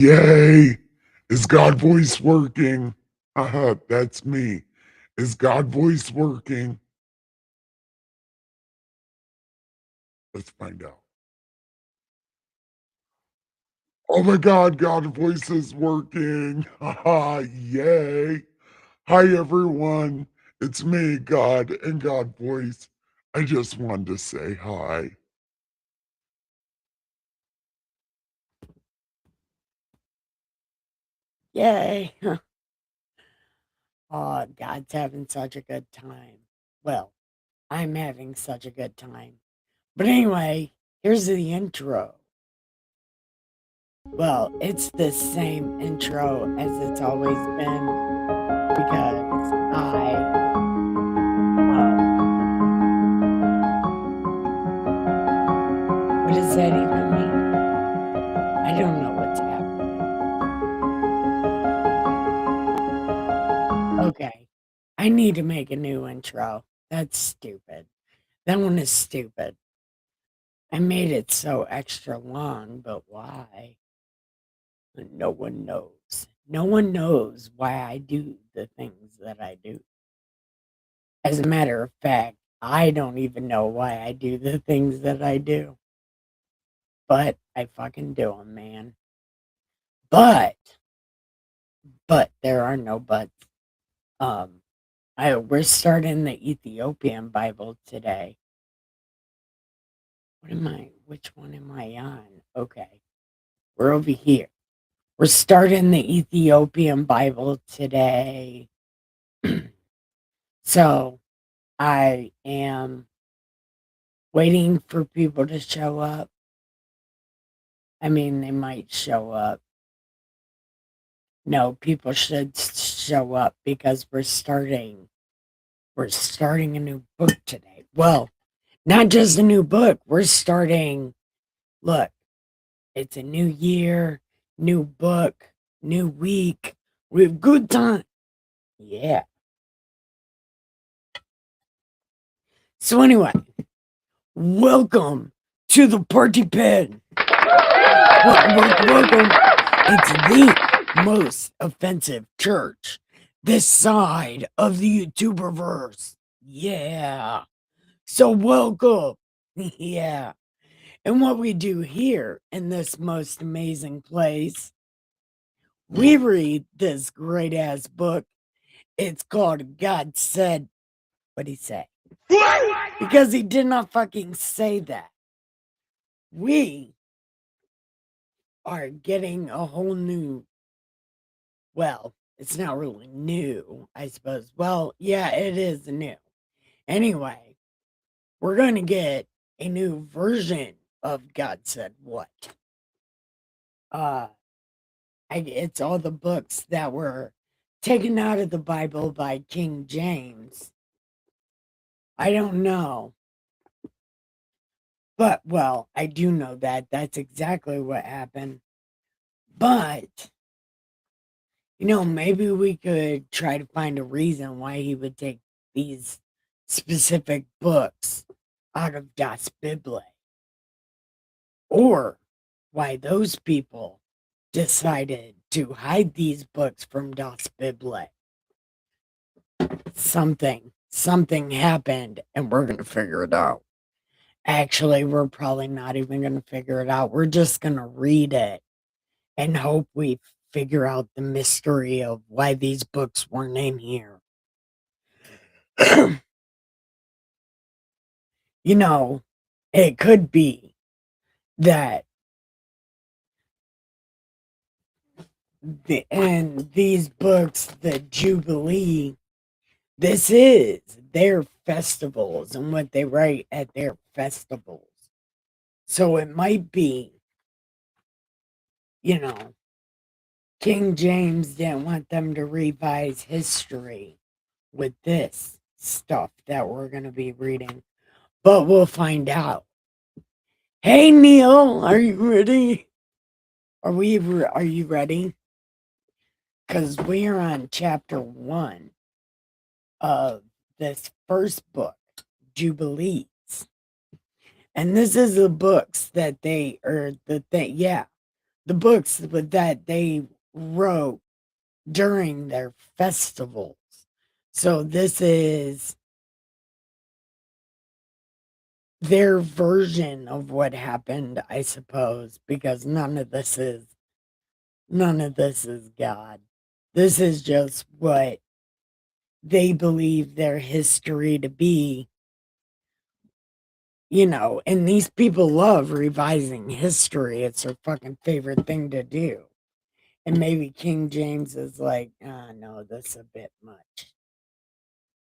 Yay! Is God voice working? Haha, that's me. Is God voice working? Let's find out. Oh my God, God voice is working. Haha, yay. Hi, everyone. It's me, God and God voice. I just wanted to say hi. Yay. Oh, God's having such a good time. Well, I'm having such a good time. But anyway, here's the intro. Well, it's the same intro as it's always been because what does that even mean? I don't know what's happening. Okay. I need to make a new intro. That's stupid. That one is stupid. I made it so extra long, but why? No one knows. No one knows why I do the things that I do. As a matter of fact, I don't even know why I do the things that I do. But I fucking do them, man. But, but there are no buts. Um, we're starting the Ethiopian Bible today. Which one am I on? Okay, we're over here. We're starting the Ethiopian Bible today. So I am waiting for people to show up. I mean, they might show up. No, people should show up because we're starting a new book today. Well, not just a new book. Look, it's a new year, new book, new week. We have good time. Yeah. So anyway, welcome to the party pen. Welcome. It's the most offensive church this side of the YouTuberverse. Yeah. So welcome. Yeah. And what we do here in this most amazing place, we read this great ass book. It's called God Said. What'd he say? Because he did not fucking say that. We are getting a whole new, well, it's not really new, I suppose. Well, yeah, it is new. Anyway, we're going to get a new version of God Said What. Uh, it's all the books that were taken out of the Bible by King James. I don't know. But, well, I do know that. That's exactly what happened. But, maybe we could try to find a reason why he would take these specific books out of Das Bible. Or why those people decided to hide these books from Das Bible. Something happened, and we're going to figure it out. Actually, we're probably not even going to figure it out. We're just going to read it and hope we figure out the mystery of why these books weren't in here. It could be that in these books, the Jubilee, this is their festivals and what they write at their festivals. So it might be, you know, King James didn't want them to revise history with this stuff that we're going to be reading, but we'll find out. Hey Neil, are you ready? Are you ready? Because we are on chapter 1 of this first book, Jubilees. And this is the books that the the books that they wrote during their festivals. So this is their version of what happened, I suppose, because none of this is God. This is just what they believe their history to be, and these people love revising history. It's their fucking favorite thing to do. And maybe King James is like, no, that's a bit much.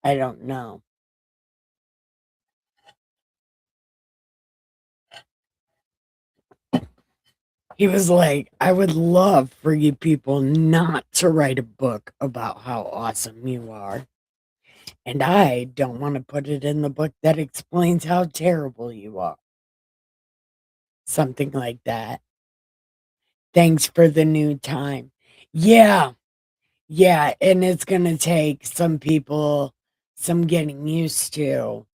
I don't know. He was like, I would love for you people not to write a book about how awesome you are. And I don't want to put it in the book that explains how terrible you are. Something like that. Thanks for the new time. Yeah, yeah. And it's going to take some people some getting used to.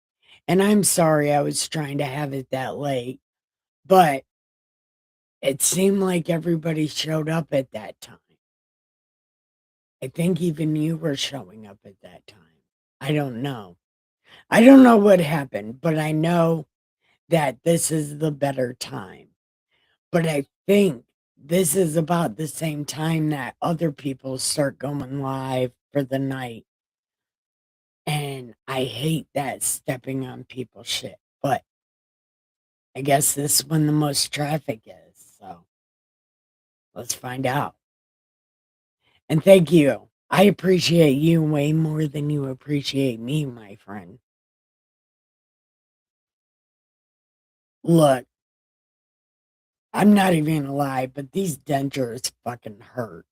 And I'm sorry I was trying to have it that late, but it seemed like everybody showed up at that time. I think even you were showing up at that time. I don't know. I don't know what happened, but I know that this is the better time. But I think this is about the same time that other people start going live for the night. And I hate that stepping on people's shit. But I guess this is when the most traffic is. So let's find out. And thank you. I appreciate you way more than you appreciate me, my friend. Look, I'm not even gonna lie, but these dentures fucking hurt.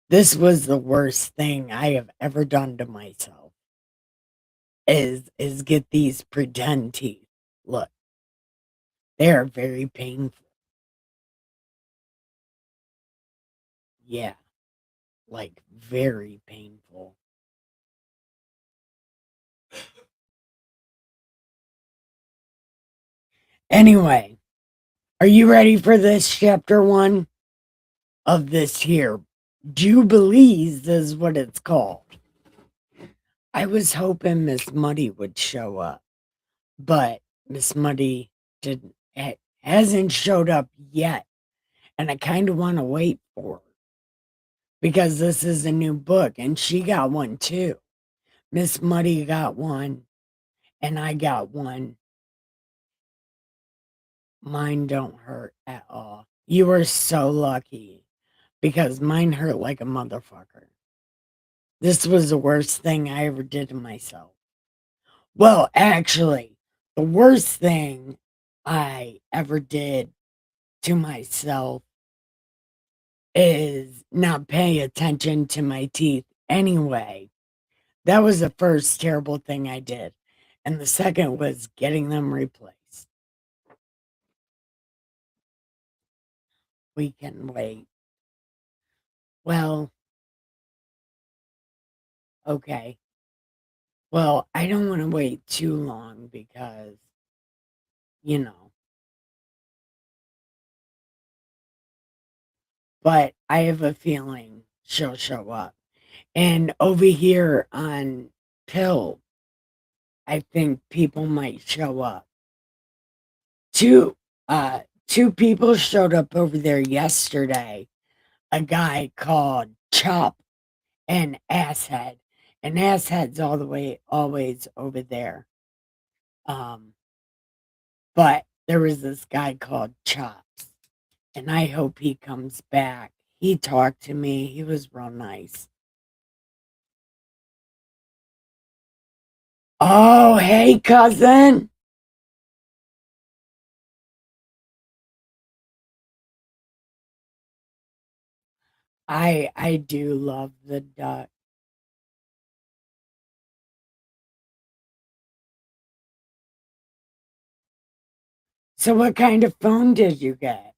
This was the worst thing I have ever done to myself. Is get these pretend teeth. Look, they are very painful. Yeah, like very painful. Anyway, are you ready for this chapter one of this here? Jubilees is what it's called. I was hoping Miss Muddy would show up, but Miss Muddy didn't hasn't showed up yet, and I kind of want to wait for her because this is a new book, and she got one too. Miss Muddy got one, and I got one. Mine don't hurt at all. You were so lucky because mine hurt like a motherfucker. This was the worst thing I ever did to myself. Well, actually, the worst thing I ever did to myself is not paying attention to my teeth anyway. That was the first terrible thing I did. And the second was getting them replaced. We can wait. Well, okay. Well, I don't want to wait too long because, you know, but I have a feeling she'll show up. And over here on Pill, I think people might show up. Two two people showed up over there yesterday. A guy called Chop and Asshead. And Asshead's all the way always over there. Um, but there was this guy called Chops. And I hope he comes back. He talked to me. He was real nice. Oh, hey, cousin. I do love the duck. So what kind of phone did you get?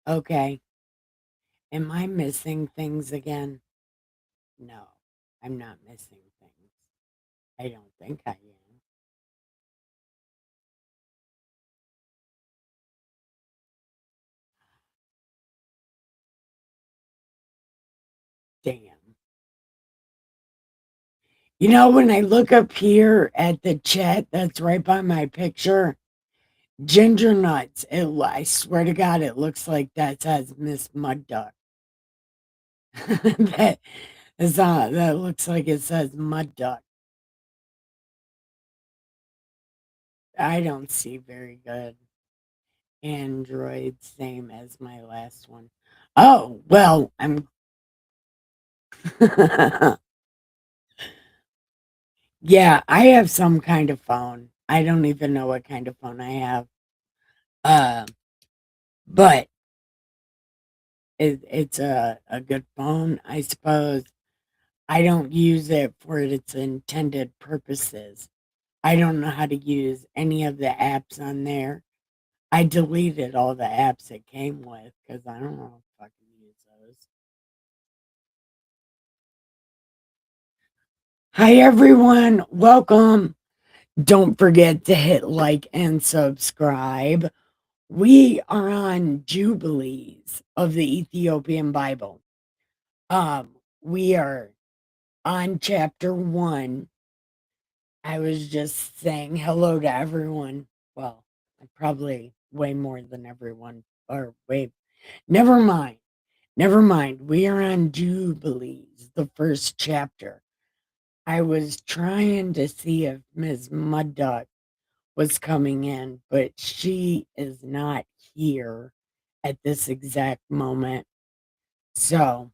Okay. Am I missing things again? No, I'm not missing things. I don't think I am. Damn. You know, when I look up here at the chat that's right by my picture, ginger nuts. I swear to God, it looks like that says Miss Mud Duck. that that looks like it says Mud Duck. I don't see very good. Android, same as my last one. Oh, well, I'm. Yeah, I have some kind of phone. I don't even know what kind of phone I have. Uh, but it's a good phone, I suppose. I don't use it for its intended purposes. I don't know how to use any of the apps on there. I deleted all the apps it came with because I don't know how to fucking use those. Hi, everyone. Welcome. Don't forget to hit like and subscribe. We are on Jubilees of the Ethiopian Bible. We are on chapter 1. I was just saying hello to everyone. Well, probably way more than everyone. Or wait, never mind. Never mind. We are on Jubilees, the first chapter. I was trying to see if Ms. Mud Duck was coming in, but she is not here at this exact moment. So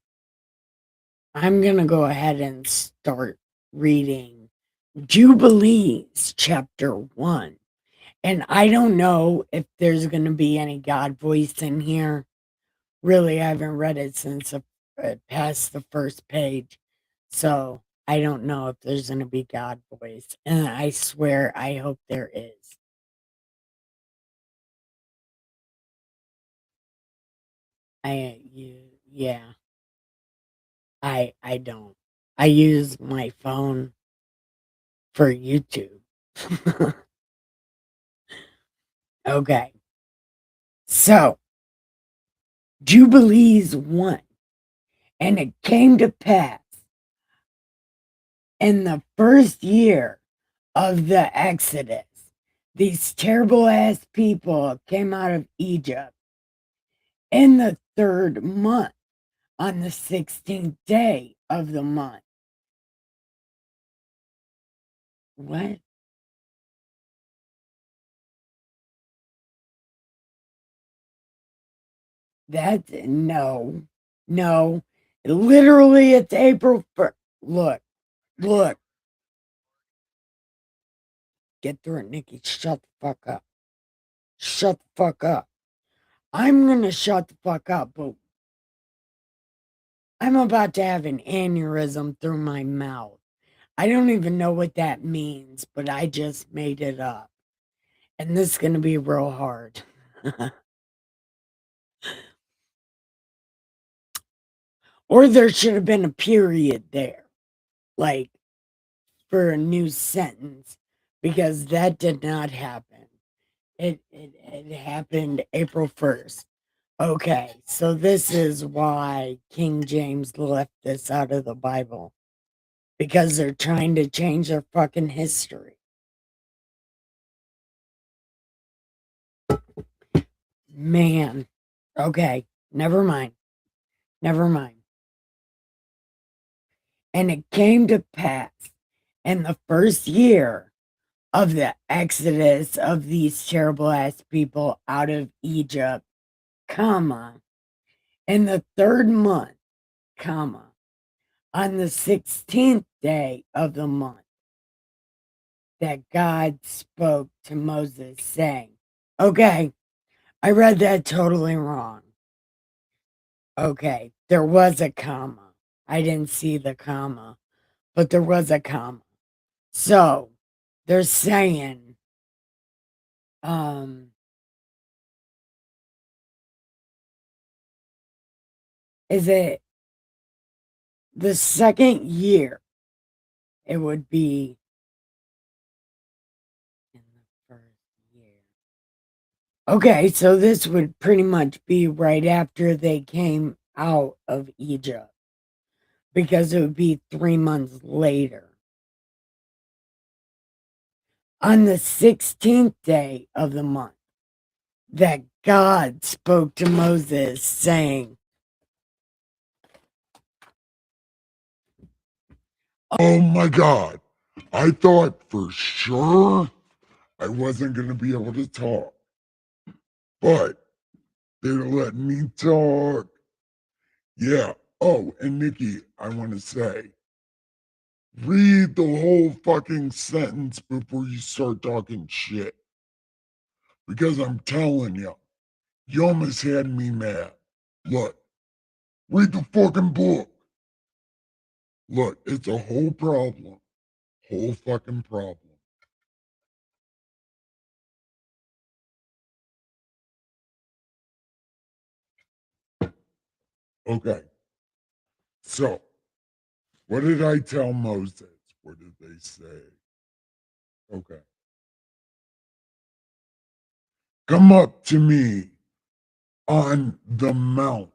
I'm going to go ahead and start reading Jubilees, chapter 1. And I don't know if there's going to be any God voice in here. Really, I haven't read it since past the first page. So I don't know if there's going to be God voice. And I swear, I hope there is. Yeah, I don't. I use my phone for YouTube. Okay. So, Jubilees 1. And it came to pass in the first year of the Exodus, these terrible ass people came out of Egypt in the 3rd month on the 16th day of the month. What? That's no, no. Literally, it's April 1st. Look, get through it, Nikki. Shut the fuck up. Shut the fuck up. I'm gonna shut the fuck up, but I'm about to have an aneurysm through my mouth. I don't even know what that means, but I just made it up. And this is gonna be real hard. Or there should have been a period there, like for a new sentence, because that did not happen. It happened April 1st. Okay, so this is why King James left this out of the Bible, because they're trying to change their fucking history. Man. Okay, never mind. Never mind. And it came to pass in the first year of the exodus of these terrible ass people out of Egypt, comma, in the 3rd month, comma, on the 16th day of the month, that God spoke to Moses, saying, okay, I read that totally wrong. Okay, there was a comma. I didn't see the comma, but there was a comma. So they're saying, um, is it the second year? It would be in the first year. Okay, so this would pretty much be right after they came out of Egypt because it would be 3 months later. On the 16th day of the month, that God spoke to Moses, saying, Oh my God. I thought for sure I wasn't going to be able to talk, but they're letting me talk. Yeah. Oh, and Nikki, I want to say, read the whole fucking sentence before you start talking shit. Because I'm telling you, you almost had me mad. Look, read the fucking book. Look, it's a whole problem. Whole fucking problem. Okay. So, what did I tell Moses? What did they say? Okay. Come up to me on the mount.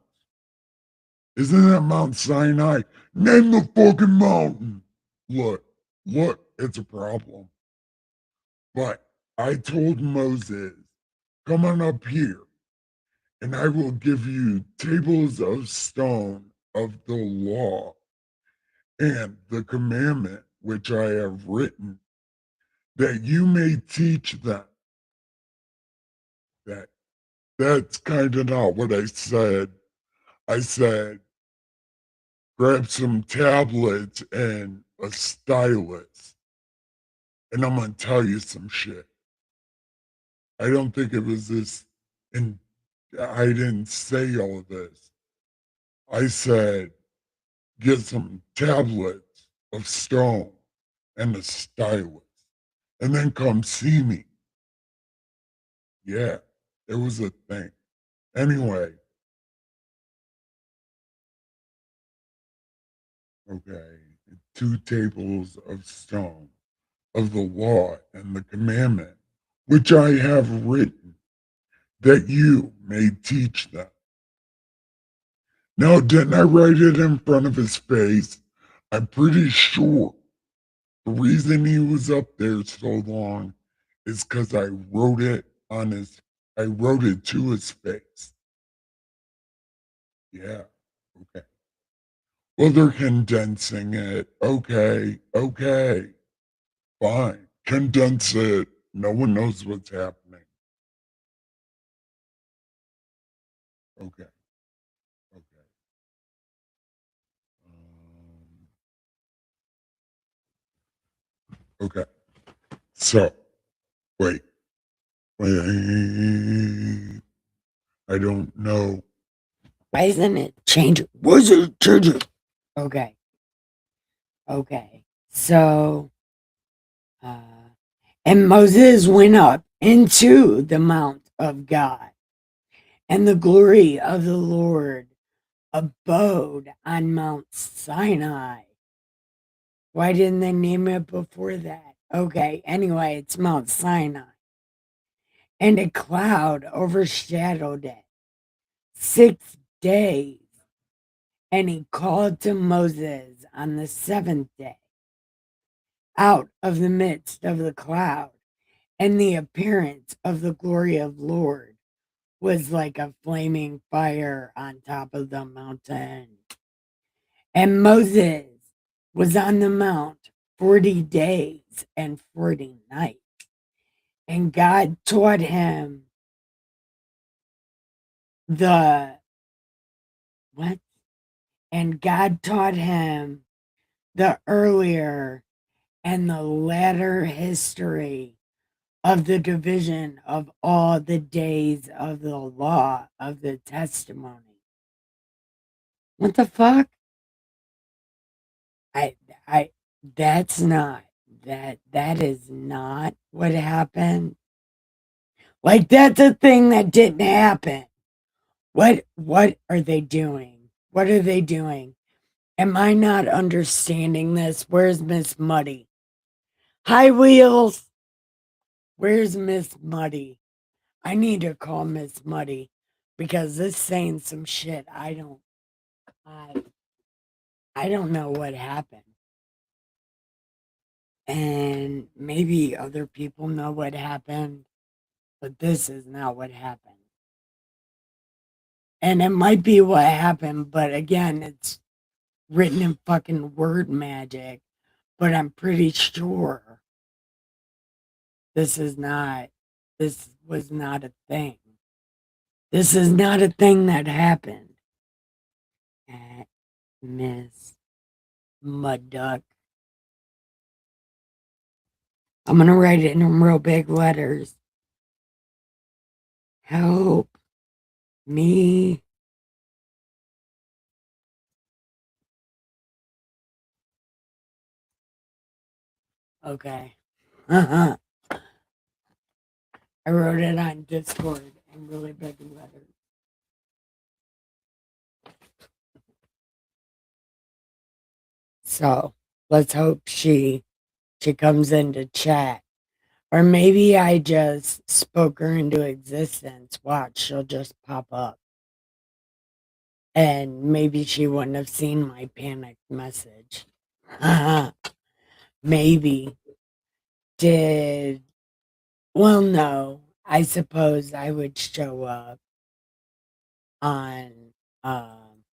Isn't that Mount Sinai? Name the fucking mountain. Look, look, it's a problem. But I told Moses, come on up here, and I will give you tables of stone of the law and the commandment which I have written, that you may teach them. That that's kind of not what I said. I said, grab some tablets and a stylus, and I'm gonna tell you some shit. I don't think it was this, and I didn't say all of this. I said, get some tablets of stone and a stylus, and then come see me. Yeah, it was a thing. Anyway, okay, 2 tables of stone of the law and the commandment, which I have written, that you may teach them. Now, didn't I write it in front of his face? I'm pretty sure the reason he was up there so long is because I wrote it to his face. Yeah, okay. Well, they're condensing it. Okay, okay, fine. Condense it. No one knows what's happening. Okay, okay. Okay. So, wait, wait. I don't know. why isn't it changing? Why is it changing? Okay. Okay. So, uh, and Moses went up into the mount of God, and the glory of the Lord abode on Mount Sinai. Why didn't they name it before that? Okay, anyway, it's Mount Sinai. And a cloud overshadowed it 6 days. And he called to Moses on the seventh day out of the midst of the cloud. And the appearance of the glory of Lord was like a flaming fire on top of the mountain. And Moses was on the mount 40 days and 40 nights. And God taught him the what? And God taught him the earlier and the latter history of the division of all the days of the law of the testimony. What the fuck? I I that's not that is not what happened. Like that's a thing that didn't happen. What are they doing? What are they doing? Am I not understanding this? Where's Miss Muddy? Hi, Wheels. Where's Miss Muddy? I need to call Miss Muddy because this saying some shit. I, I don't know what happened. And maybe other people know what happened, but this is not what happened. And it might be what happened, but again, it's written in fucking word magic. But I'm pretty sure this is not, this was not a thing. This is not a thing that happened at Miss Mudduck. I'm gonna write it in real big letters. Help me. Okay. I wrote it on Discord in really big letters. So let's hope she comes into chat. Or maybe I just spoke her into existence. Watch, she'll just pop up. And maybe she wouldn't have seen my panicked message. Maybe. Did, well, no. I suppose I would show up on um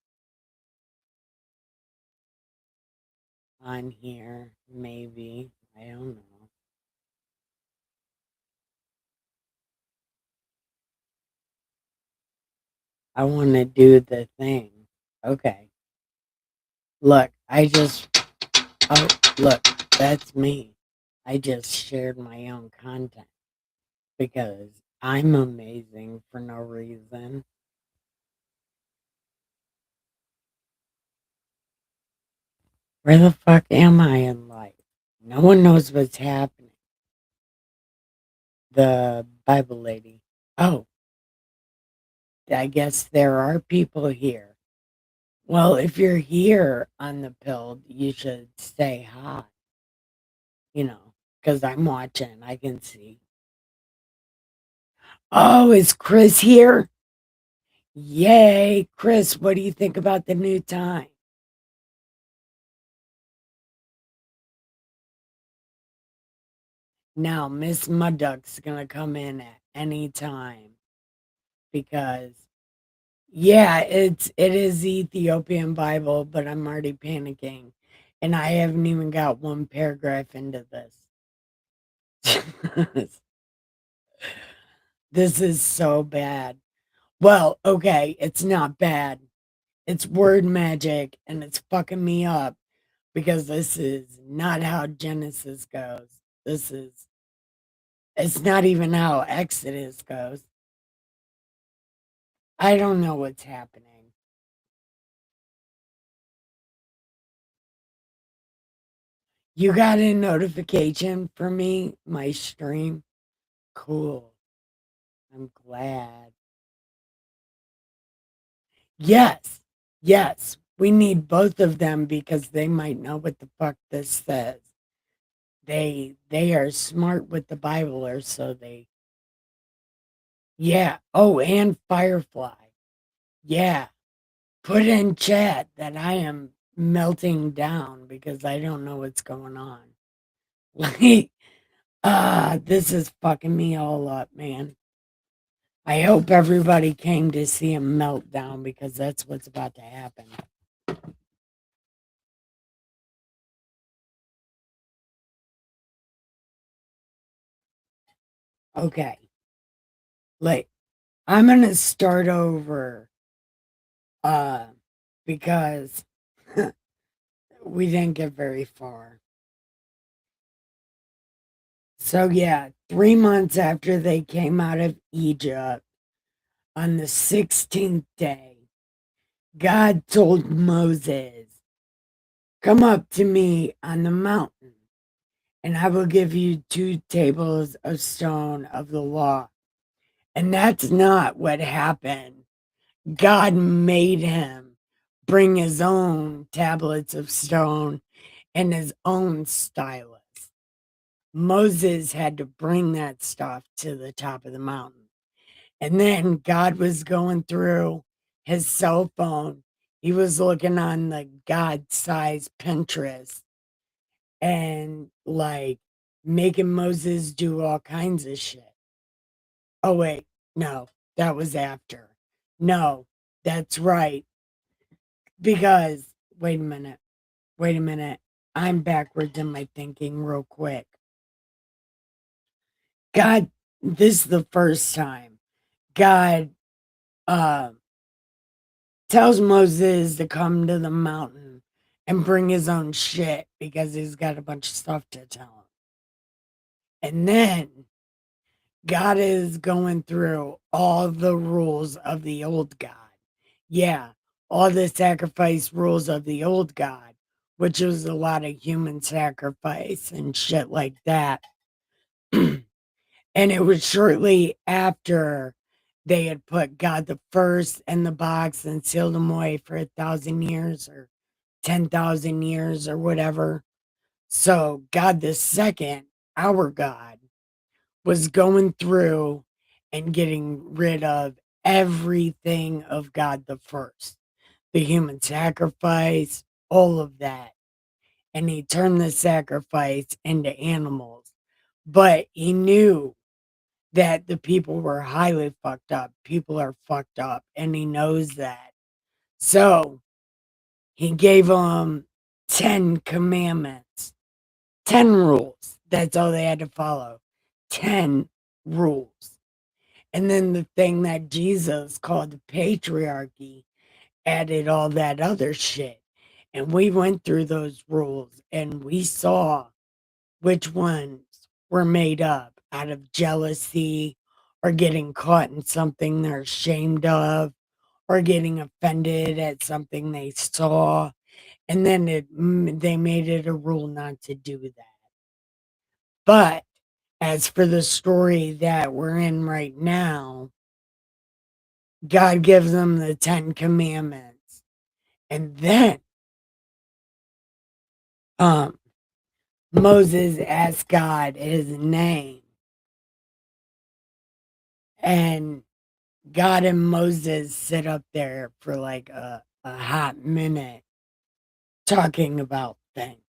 on here, maybe. I don't know. I want to do the thing. Okay. Look, oh, look, that's me. I just shared my own content because I'm amazing for no reason. Where the fuck am I in life? No one knows what's happening. The Bible lady. Oh, I guess there are people here. Well, if you're here on the pill, you should say hi, because I'm watching. I can see. Oh, is Chris here? Yay. Chris, what do you think about the new time? Now, Miss Mudduck's going to come in at any time because, yeah, it is the Ethiopian Bible, but I'm already panicking. And I haven't even got one paragraph into this. This is so bad. Well, okay, it's not bad. It's word magic and it's fucking me up because this is not how Genesis goes. It's not even how Exodus goes. I don't know what's happening. You got a notification for me, my stream? Cool. I'm glad. Yes. Yes. We need both of them because they might know what the fuck this says. They are smart with the Bible or so they. Yeah. Oh, and Firefly. Yeah. Put in chat that I am melting down because I don't know what's going on. Like, this is fucking me all up, man. I hope everybody came to see him melt down because that's what's about to happen. Okay. Like, I'm gonna start over uh because we didn't get very far. So yeah, 3 months after they came out of Egypt, on the 16th day, God told Moses, come up to me on the mountain, and I will give you 2 tables of stone of the law. And that's not what happened. God made him bring his own tablets of stone and his own stylus. Moses had to bring that stuff to the top of the mountain. And then God was going through his cell phone. He was looking on the God size Pinterest and like making Moses do all kinds of shit. Oh, wait, no, that was after. No, that's right. Because, wait a minute. I'm backwards in my thinking, real quick. God, this is the first time God uh, tells Moses to come to the mountain and bring his own shit because he's got a bunch of stuff to tell him. And then God is going through all the rules of the old God. Yeah, all the sacrifice rules of the old God, which was a lot of human sacrifice and shit like that. And it was shortly after they had put God the first in the box and sealed him away for 1,000 years or 10,000 years or whatever. So God the second, our God, was going through and getting rid of everything of God the first, the human sacrifice, all of that. And he turned the sacrifice into animals. But he knew that the people were highly fucked up. People are fucked up, and he knows that. So he gave them 10 commandments, 10 rules. That's all they had to follow. 10 rules. And then the thing that Jesus called the patriarchy added all that other shit. And we went through those rules and we saw which ones were made up out of jealousy or getting caught in something they're ashamed of or getting offended at something they saw. And then they made it a rule not to do that. But as for the story that we're in right now, God gives them the 10 commandments. And then um, Moses asked God his name. And God and Moses sit up there for like a hot minute talking about things,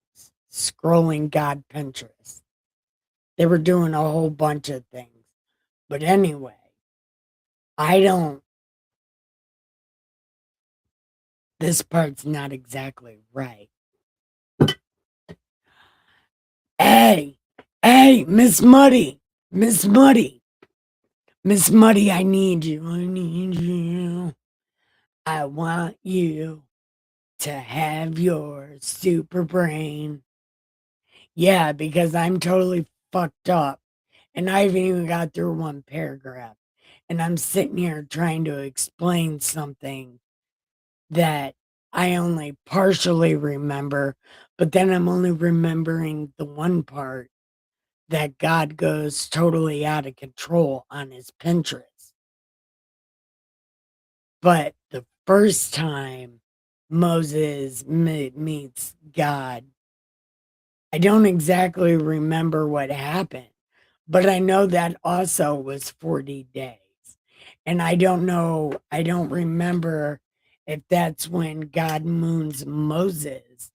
scrolling God Pinterest. They were doing a whole bunch of things. But anyway, I don't, this part's not exactly right. Hey, hey, Miss Muddy, Miss Muddy, Miss Muddy, I need you. I need you. I want you to have your super brain. Yeah, because I'm totally fucked up. And I haven't even got through one paragraph. And I'm sitting here trying to explain something that I only partially remember, but then I'm only remembering the one part that God goes totally out of control on his Pinterest. But the first time Moses meets God, I don't exactly remember what happened, but I know that also was 40 days. And I don't know, I don't remember if that's when God moons Moses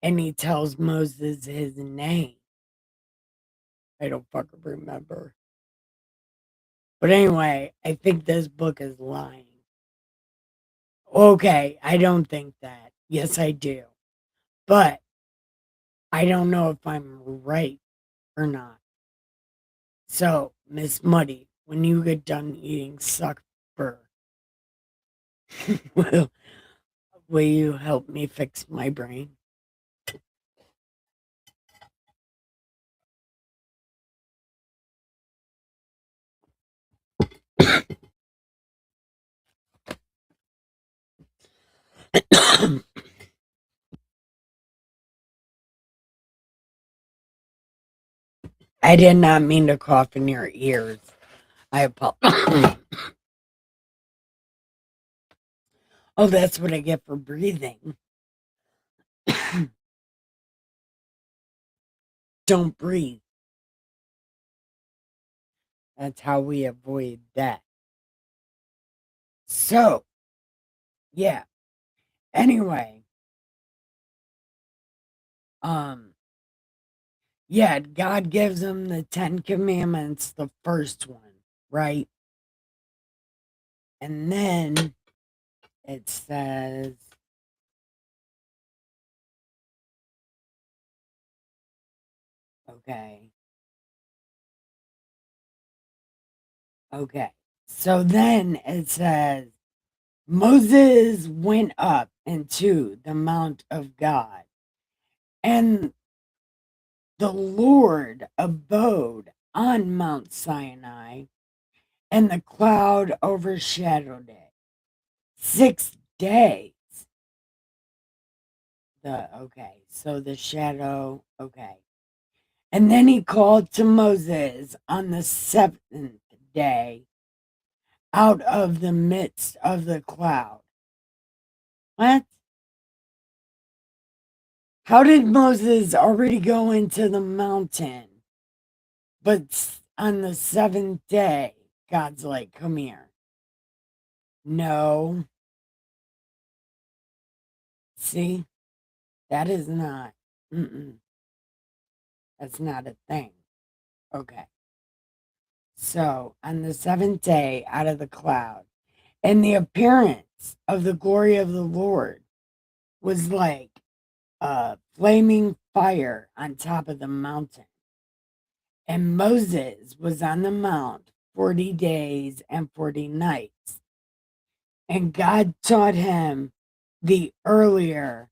and he tells Moses his name. I don't fucking remember. But anyway, I think this book is lying. Okay, I don't think that. Yes, I do. But I don't know if I'm right or not. So, Miss Muddy, when you get done eating supper, will, will you help me fix my brain? I did not mean to cough in your ears. I apologize. Oh, that's what I get for breathing. Don't breathe. That's how we avoid that. So, yeah. Anyway, um, yeah, God gives them the 10 commandments, the first one, right? And then it says, okay, okay. So then it says, Moses went up into the mount of God, and the Lord abode on Mount Sinai, and the cloud overshadowed it. 6 days. So the shadow, okay. And then he called to Moses on the seventh day out of the midst of the cloud. What? How did Moses already go into the mountain? But on the seventh day, God's like, come here. No. See, that is not, that's not a thing. Okay. So on the seventh day, out of the cloud, and the appearance of the glory of the Lord was like a flaming fire on top of the mountain. And Moses was on the mount 40 days and 40 nights. And God taught him the earlier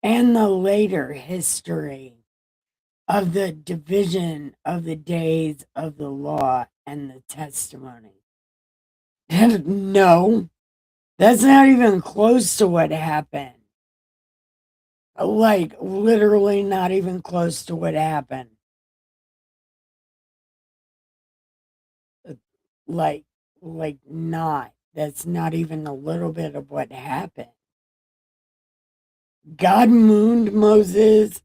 and the later history of the division of the days of the law and the testimony. No, that's not even close to what happened. Like, literally not even close to what happened. Like, not. That's not even a little bit of what happened. God mooned Moses.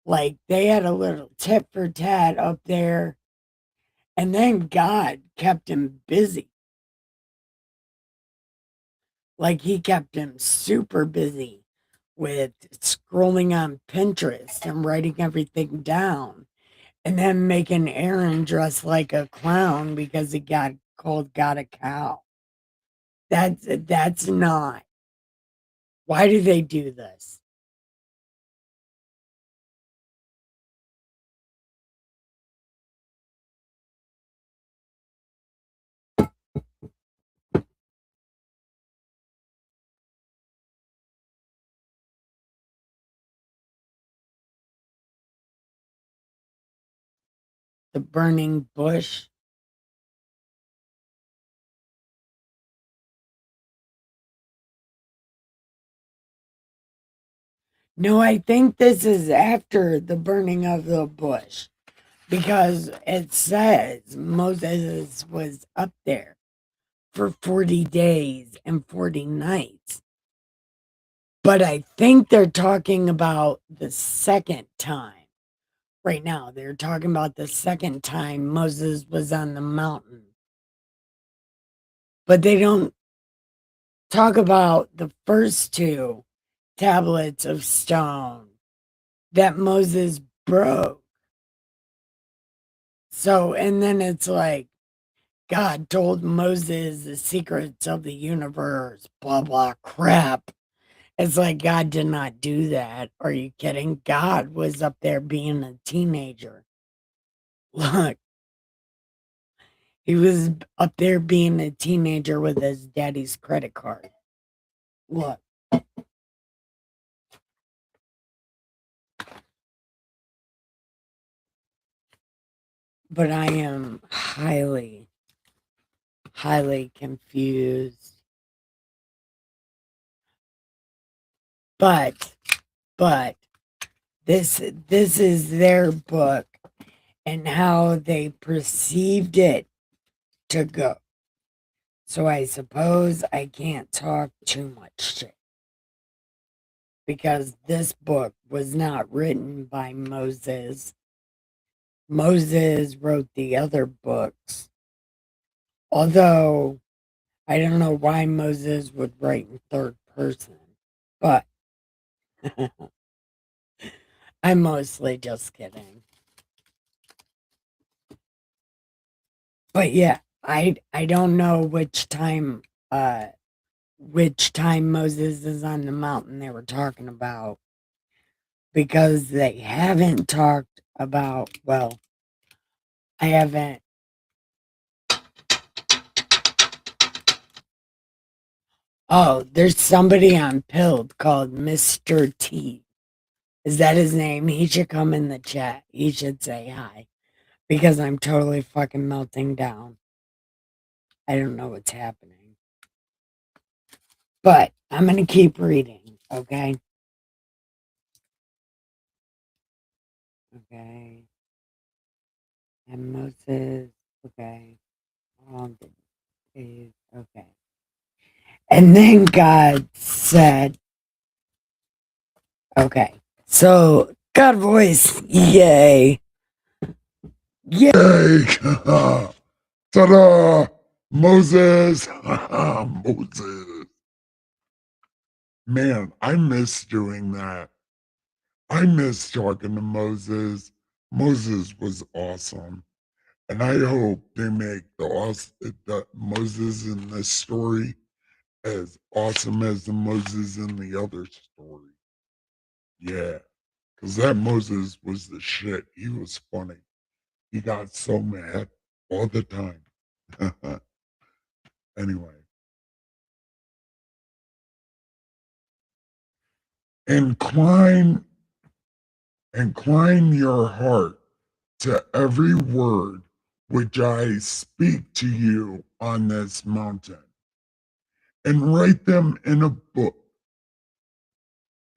Like, they had a little tit for tat up there. And then God kept him busy. Like, he kept him super busy with scrolling on Pinterest and writing everything down. And then making Aaron dress like a clown because he got called God a cow. That's not. Why do they do this? The burning bush. No, I think this is after the burning of the bush because it says Moses was up there for 40 days and 40 nights. But I think they're talking about the second time. Right now, they're talking about the second time Moses was on the mountain. But they don't talk about the first two tablets of stone that Moses broke. So, and then it's like, God told Moses the secrets of the universe, blah, blah, crap. It's like God did not do that. Are you kidding? God was up there being a teenager. Look, he was up there being a teenager with his daddy's credit card. Look. But I am highly, highly confused. But, but this is their book and how they perceived it to go. So I suppose I can't talk too much shit because this book was not written by Moses. Moses wrote the other books. Although I don't know why Moses would write in third person, but I'm mostly just kidding. But yeah, I don't know which time Moses is on the mountain they were talking about because they haven't talked about, well, I haven't. Oh, there's somebody on Pilled called Mr. T. Is that his name? He should come in the chat. He should say hi because I'm totally fucking melting down. I don't know what's happening. But I'm going to keep reading, okay? Okay. And Moses, okay. Okay. And then God said, okay. So, God voice, yay. Yay. Yay! Ta-da! Moses! Moses. Man, I miss doing that. I miss talking to Moses. Moses was awesome. And I hope they make the Moses in this story as awesome as the Moses in the other story. Yeah, because that Moses was the shit. He was funny. He got so mad all the time. Anyway, incline, incline your heart to every word which I speak to you on this mountain, and write them in a book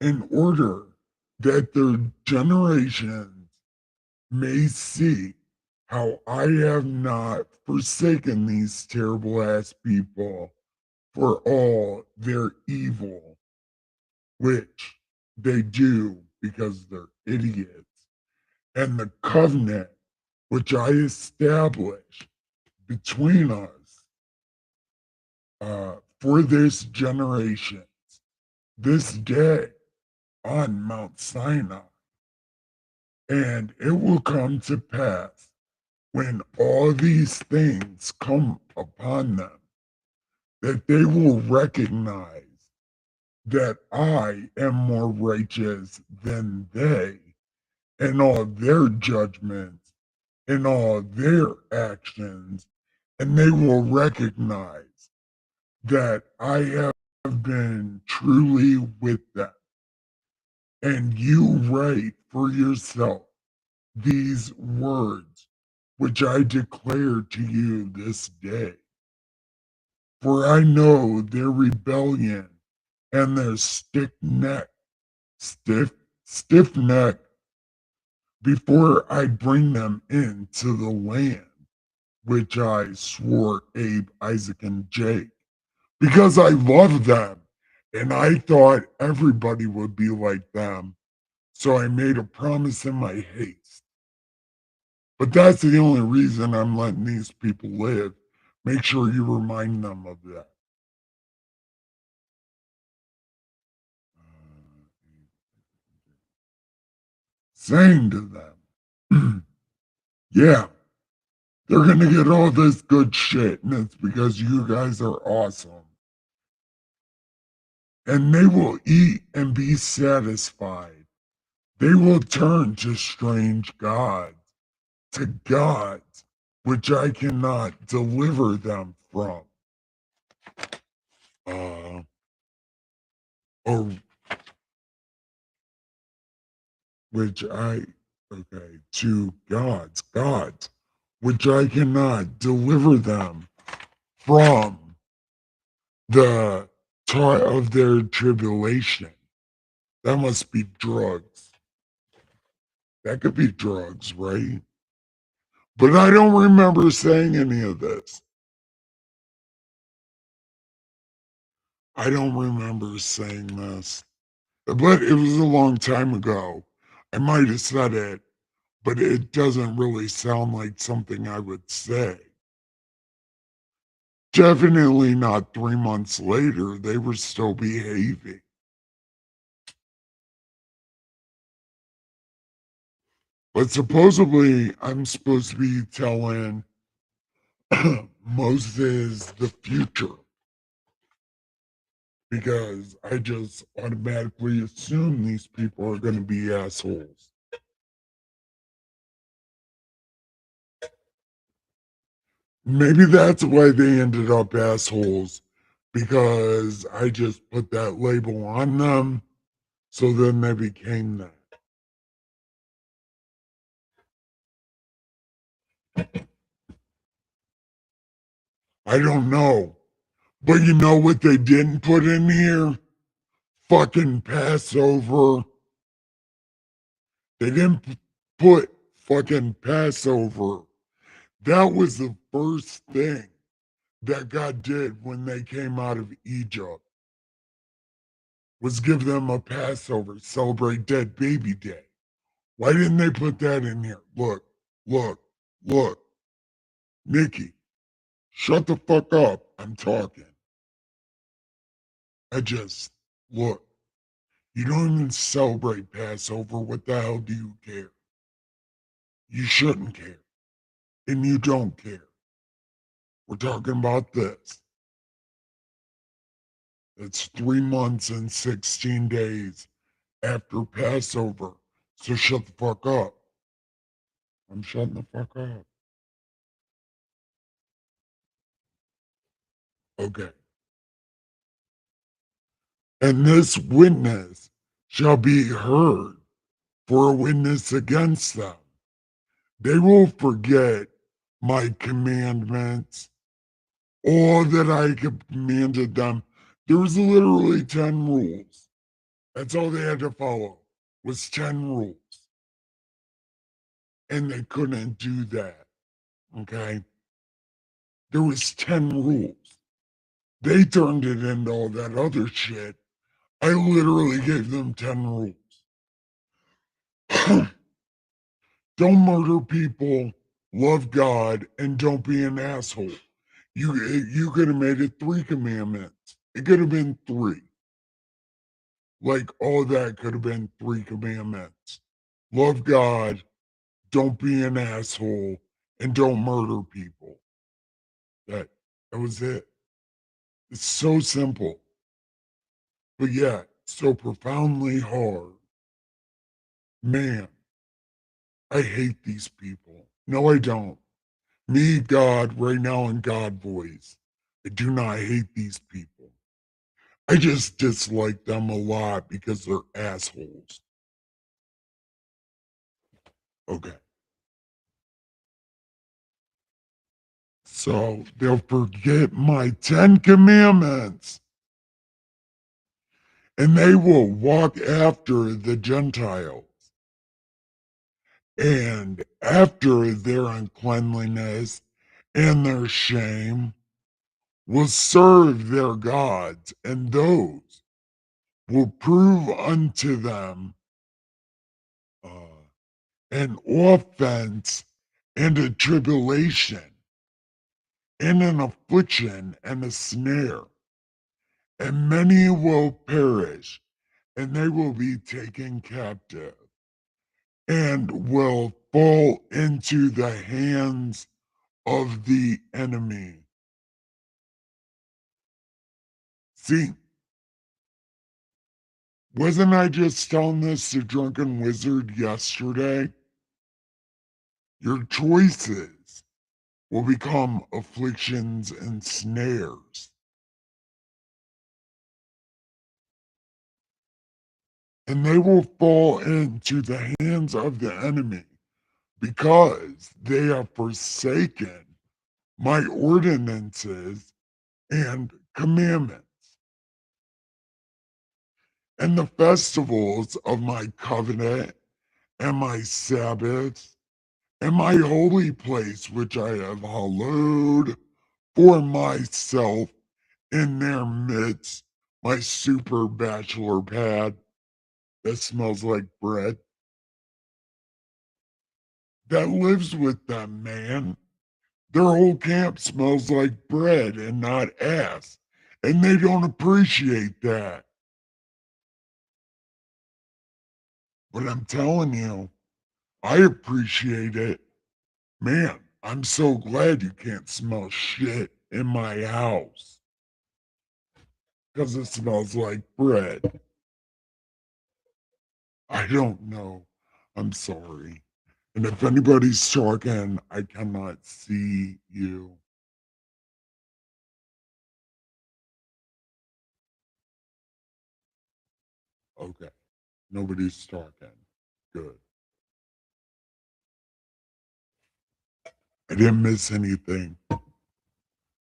in order that their generations may see how I have not forsaken these terrible ass people for all their evil, which they do because they're idiots, and the covenant which I established between us for this generation, this day on Mount Sinai. And it will come to pass when all these things come upon them that they will recognize that I am more righteous than they in all their judgments, in all their actions, and they will recognize that I have been truly with them. And you write for yourself these words which I declare to you this day. For I know their rebellion and their stiff neck before I bring them into the land which I swore Abe, Isaac, and Jake, because I love them and I thought everybody would be like them. So I made a promise in my haste. But that's the only reason I'm letting these people live. Make sure you remind them of that. Saying to them, yeah, they're going to get all this good shit, and it's because you guys are awesome. And they will eat and be satisfied. They will turn to strange gods, to gods which I cannot deliver them from. Uh, or which I, okay, to gods, which I cannot deliver them from the tie of their tribulation. That must be drugs. That could be drugs, right? But I don't remember saying any of this. I don't remember saying this, but it was a long time ago. I might have said it, but it doesn't really sound like something I would say. Definitely not 3 months later, they were still behaving. But supposedly, I'm supposed to be telling Moses the future because I just automatically assume these people are going to be assholes. Maybe that's why they ended up assholes because I just put that label on them. So then they became that. I don't know. But you know what they didn't put in here? Fucking Passover. They didn't put fucking Passover. That was the first thing that God did when they came out of Egypt was give them a Passover, celebrate Dead Baby Day. Why didn't they put that in here? Look, look, look. Nikki, shut the fuck up. I'm talking. I just, look, you don't even celebrate Passover. What the hell do you care? You shouldn't care. And you don't care. We're talking about this. It's 3 months and 16 days after Passover. So shut the fuck up. I'm shutting the fuck up. Okay. And this witness shall be heard for a witness against them. They will forget my commandments, all that I commanded them. There was literally 10 rules. That's all they had to follow was 10 rules. And they couldn't do that. Okay. There was 10 rules. They turned it into all that other shit. I literally gave them 10 rules. Don't murder people, love God, and don't be an asshole. You could have made it 3 commandments. It could have been 3. Like all that could have been 3 commandments. Love God, don't be an asshole, and don't murder people. That that was it. It's so simple, but yet so profoundly hard. Man, I hate these people. No, I don't. Me, God, right now in God voice. I do not hate these people. I just dislike them a lot because they're assholes. Okay. So they'll forget my 10 commandments and they will walk after the Gentiles. And after their uncleanliness and their shame will serve their gods, and those will prove unto them uh, an offense and a tribulation and an affliction and a snare. And many will perish, and they will be taken captive, and will fall into the hands of the enemy. See, wasn't I just telling this to Drunken Wizard yesterday? Your choices will become afflictions and snares, and they will fall into the hands of the enemy because they have forsaken my ordinances and commandments and the festivals of my covenant and my Sabbaths and my holy place, which I have hallowed for myself in their midst my super bachelor pad that smells like bread that lives with them, man. Their whole camp smells like bread and not ass. And they don't appreciate that. But I'm telling you, I appreciate it. Man, I'm so glad you can't smell shit in my house because it smells like bread. I don't know. I'm sorry. And if anybody's talking, I cannot see you. Okay. Nobody's talking. Good. I didn't miss anything.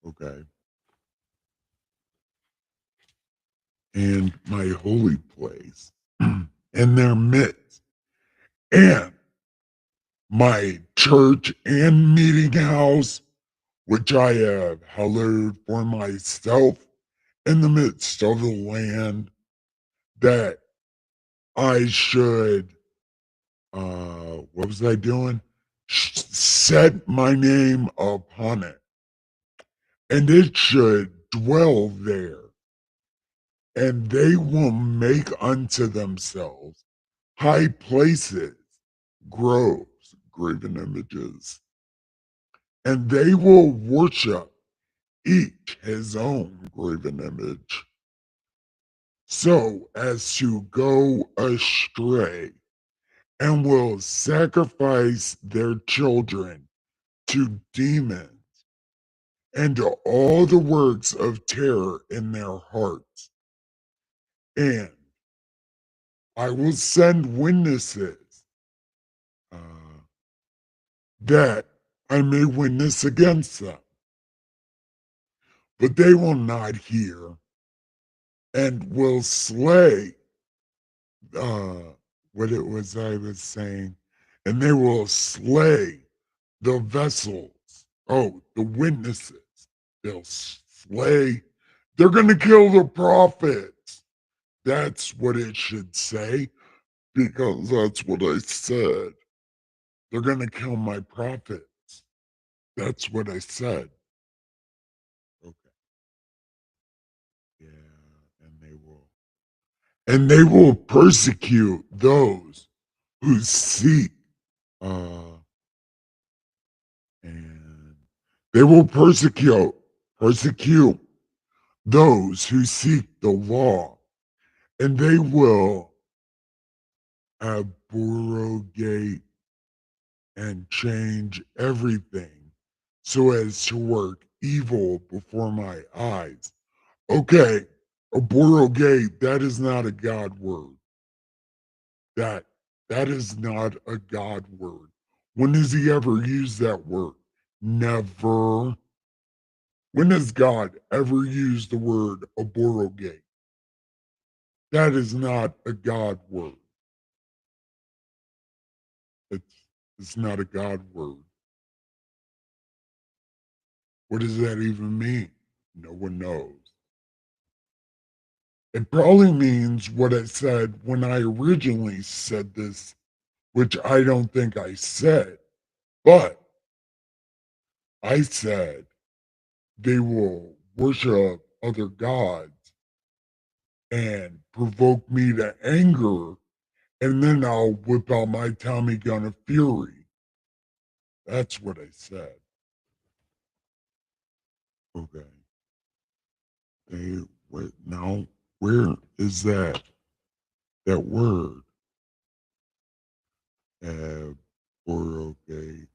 Okay. And my holy place in their midst, and my church and meeting house, which I have hallowed for myself in the midst of the land, that I should, what was I doing? Set my name upon it, and it should dwell there, and they will make unto themselves high places, groves, graven images, and they will worship each his own graven image, so as to go astray, and will sacrifice their children to demons and to all the works of terror in their hearts. And I will send witnesses uh, that I may witness against them, but they will not hear, and will slay uh, what it was I was saying, and they will slay the vessels. Oh, the witnesses. They'll slay. They're going to kill the prophets. That's what it should say, because that's what I said. They're going to kill my prophets. That's what I said. Okay. Yeah. And they will persecute those who seek, uh, and they will persecute those who seek the law, and they will abrogate and change everything so as to work evil before my eyes. Okay, abrogate, that is not a God word. That that is not a God word. When has he ever used that word? Never. When has God ever used the word abrogate? That is not a God word. It's not a God word. What does that even mean? No one knows. It probably means what I said when I originally said this, which I don't think I said, but I said they will worship other gods and provoke me to anger, and then I'll whip out my Tommy gun of fury. That's what I said. Okay. They wait now. Where is that word? Or okay.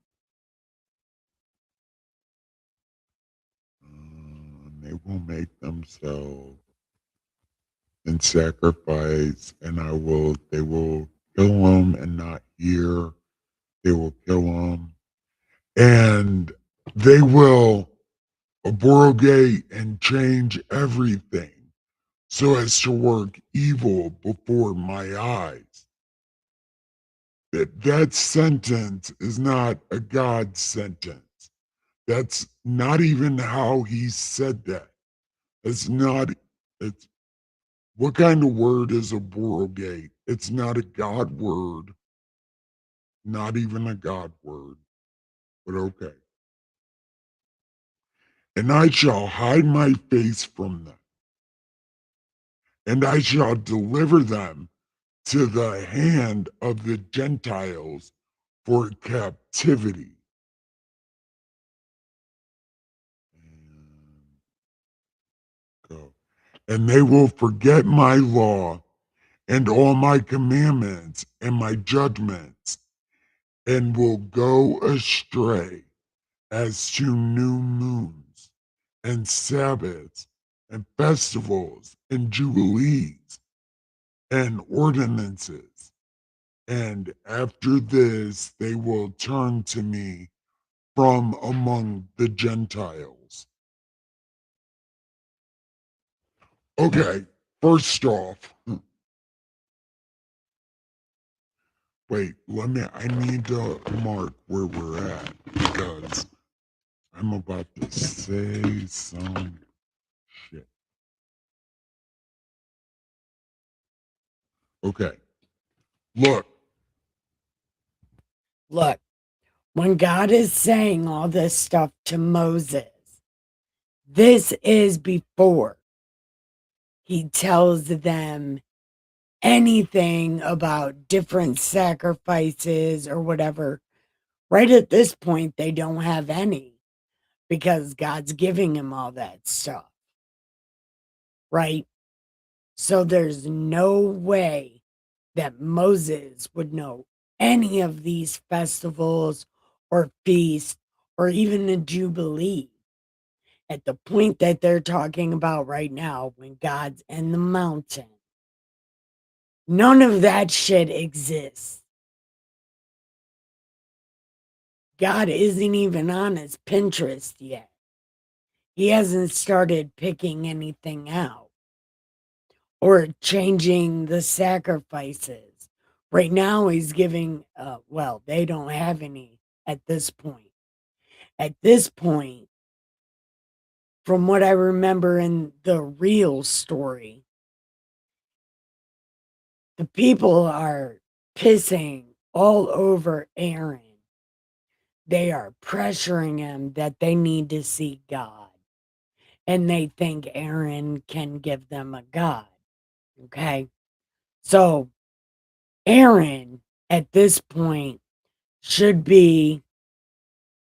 They will make themselves and sacrifice, and they will kill them and not hear. They will kill them, and they will abrogate and change everything so as to work evil before my eyes. That sentence is not a God sentence. That's not even how he said that. It's not. It's What kind of word is a borogate? It's not a God word, not even a God word, but okay. And I shall hide my face from them, and I shall deliver them to the hand of the Gentiles for captivity. And go. And they will forget my law and all my commandments and my judgments, and will go astray as to new moons and Sabbaths and festivals and jubilees and ordinances. And after this, they will turn to me from among the Gentiles. Okay, first off, wait, I need to mark where we're at because I'm about to say some shit. Okay, look, Look, when God is saying all this stuff to Moses, this is before he tells them anything about different sacrifices or whatever. Right at this point, they don't have any because God's giving him all that stuff, right? So there's no way that Moses would know any of these festivals or feasts or even a jubilee at the point that they're talking about right now when God's in the mountain. None of that shit exists. God isn't even on his Pinterest yet. He hasn't started picking anything out or changing the sacrifices. Right now, he's giving, well, they don't have any at this point. At this point, from what I remember in the real story, the people are pissing all over Aaron. They are pressuring him that they need to see God. And they think Aaron can give them a God. Okay. So Aaron at this point should be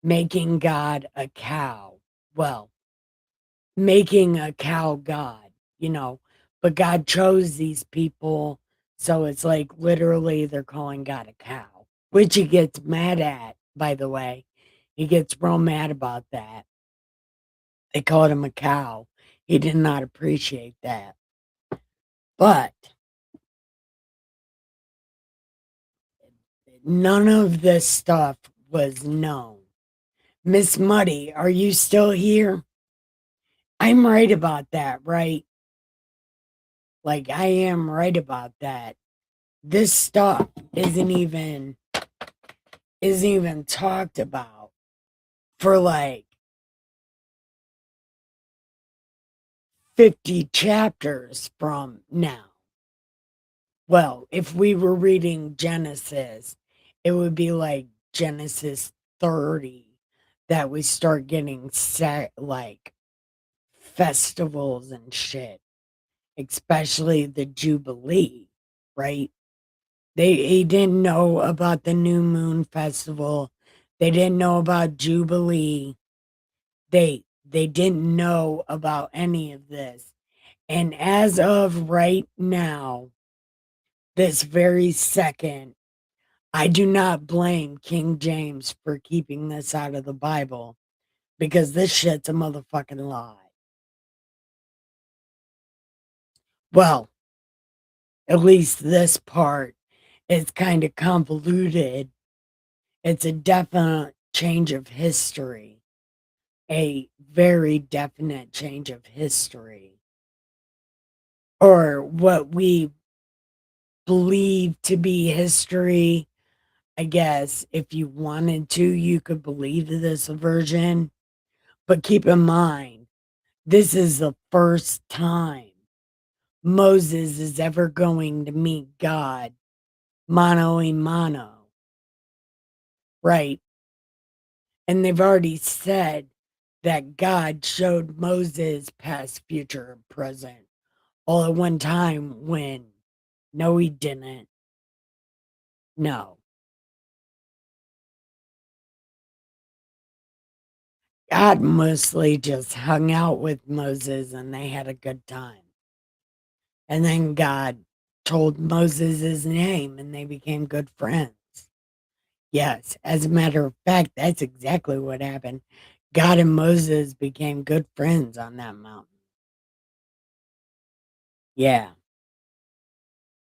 making God a cow. Well, making a cow God, you know, but God chose these people. So it's like literally they're calling God a cow, which he gets mad at, by the way. He gets real mad about that. They called him a cow. He did not appreciate that. But none of this stuff was known. Miss Muddy, are you still here? I'm right about that, right? Like, I am right about that. This stuff isn't even talked about for like 50 chapters from now. Well, if we were reading Genesis, it would be like Genesis 30 that we start getting set like festivals and shit, especially the Jubilee, right? He didn't know about the New Moon Festival. They didn't know about Jubilee. They didn't know about any of this. And as of right now, this very second, I do not blame King James for keeping this out of the Bible because this shit's a motherfucking lie. Well, at least this part is kind of convoluted. It's a definite change of history, a very definite change of history, or what we believe to be history. I guess if you wanted to, you could believe this version. But keep in mind, this is the first time Moses is ever going to meet God mano a mano, right? And they've already said that God showed Moses past, future, and present all at one time when no, he didn't. No. God mostly just hung out with Moses and they had a good time. And then God told Moses his name and they became good friends. Yes, as a matter of fact, that's exactly what happened. God and Moses became good friends on that mountain. Yeah.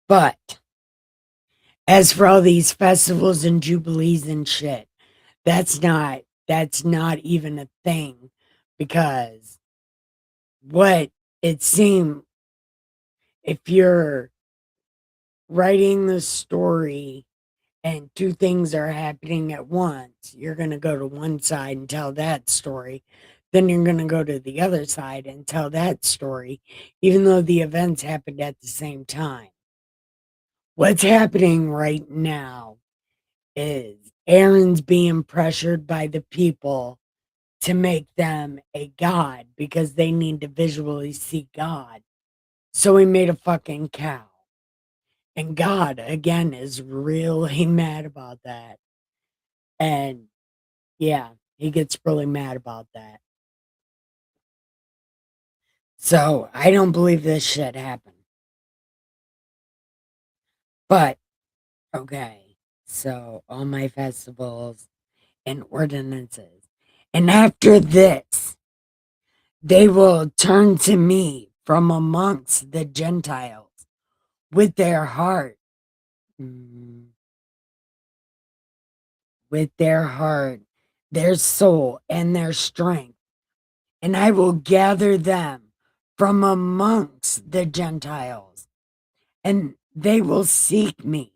But as for all these festivals and jubilees and shit, that's not even a thing because what it seemed, if you're writing the story and two things are happening at once, you're going to go to one side and tell that story. Then you're going to go to the other side and tell that story, even though the events happened at the same time. What's happening right now is Aaron's being pressured by the people to make them a god because they need to visually see God. So he made a fucking cow. And God, again, is really mad about that. And yeah, he gets really mad about that. So I don't believe this shit happened. But okay, so all my festivals and ordinances. And after this, they will turn to me from amongst the Gentiles with their heart, mm, with their heart, their soul, and their strength. And I will gather them from amongst the Gentiles, and they will seek me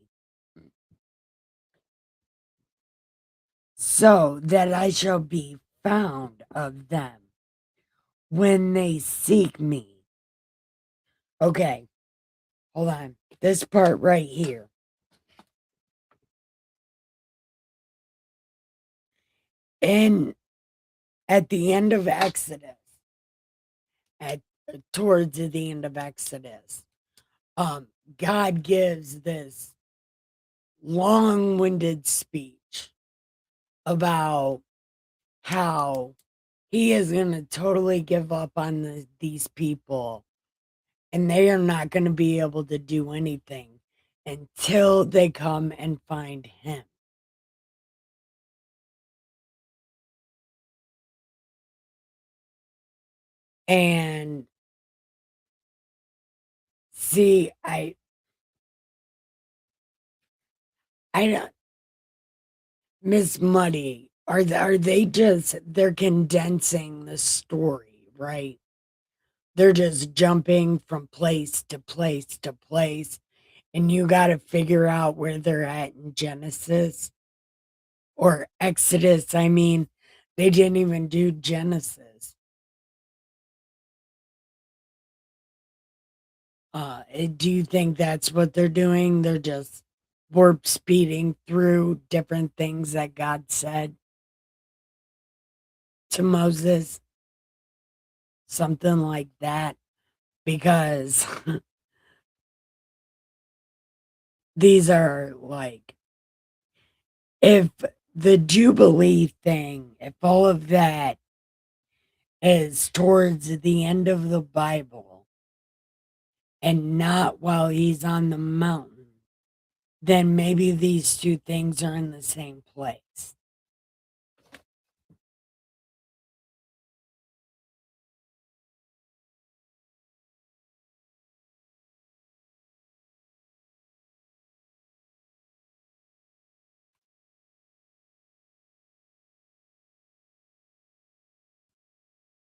so that I shall be found of them when they seek me. Okay, hold on. This part right here. And at the end of Exodus, at towards the end of Exodus, um, God gives this long-winded speech about how he is going to totally give up on these people and they are not going to be able to do anything until they come and find him. And see, I don't, Miss Muddy, are they just, they're condensing the story, right? They're just jumping from place to place to place, and you got to figure out where they're at in Genesis or Exodus. I mean, they didn't even do Genesis. Do you think that's what they're doing? They're just warp speeding through different things that God said to Moses, something like that, because these are like, if the Jubilee thing, if all of that is towards the end of the Bible and not while he's on the mountain, then maybe these two things are in the same place.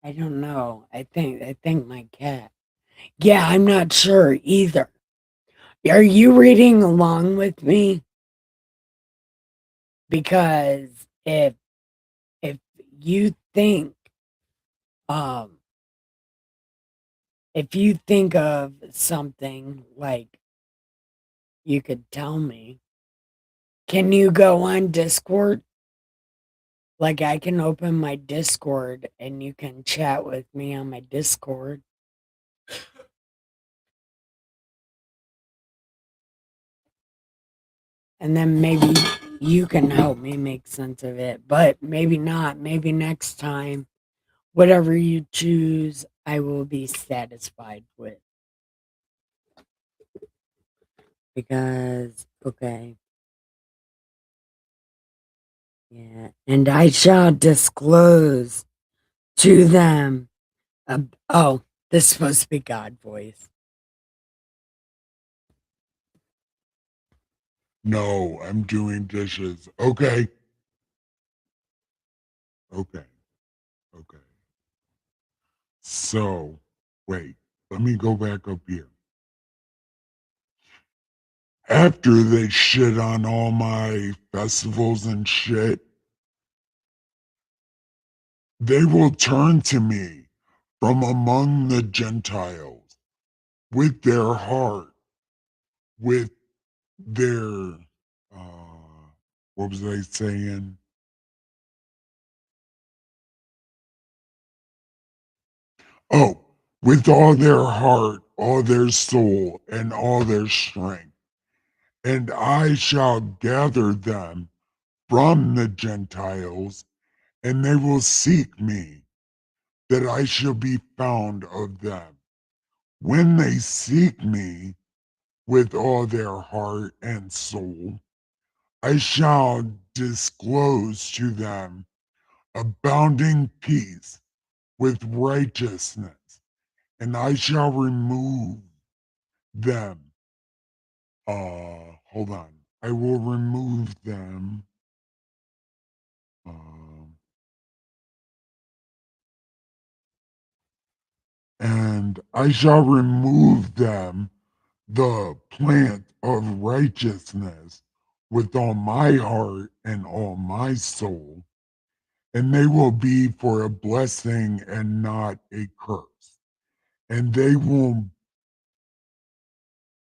I don't know. I think my cat. Yeah, I'm not sure either. Are you reading along with me? Because if you think um if you think of something like you could tell me, can you go on Discord? Like I can open my Discord and you can chat with me on my Discord. And then maybe you can help me make sense of it, but maybe not. Maybe next time, whatever you choose, I will be satisfied with. Because, okay, yeah. And I shall disclose to them. Oh, this is supposed to be God voice. No, I'm doing dishes. Okay. Okay. Okay. So, wait, let me go back up here. After they shit on all my festivals and shit, they will turn to me from among the Gentiles with their heart, with their, what was I saying? Oh, with all their heart, all their soul, and all their strength. And I shall gather them from the Gentiles, and they will seek me, that I shall be found of them. When they seek me with all their heart and soul, I shall disclose to them abounding peace with righteousness, and I shall remove them. Hold on. I will remove them. Um, and I shall remove them the plant of righteousness with all my heart and all my soul, and they will be for a blessing and not a curse. And they will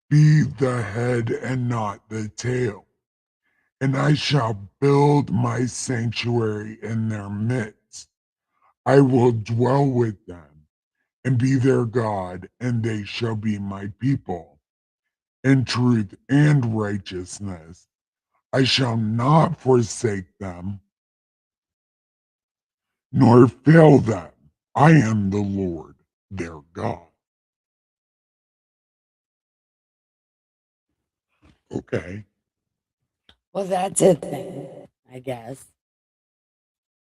be the head and not the tail. And I shall build my sanctuary in their midst. I will dwell with them and be their God, and they shall be my people. In truth and righteousness, I shall not forsake them, nor fail them. I am the Lord, their God. Okay. Well, that's a thing, I guess.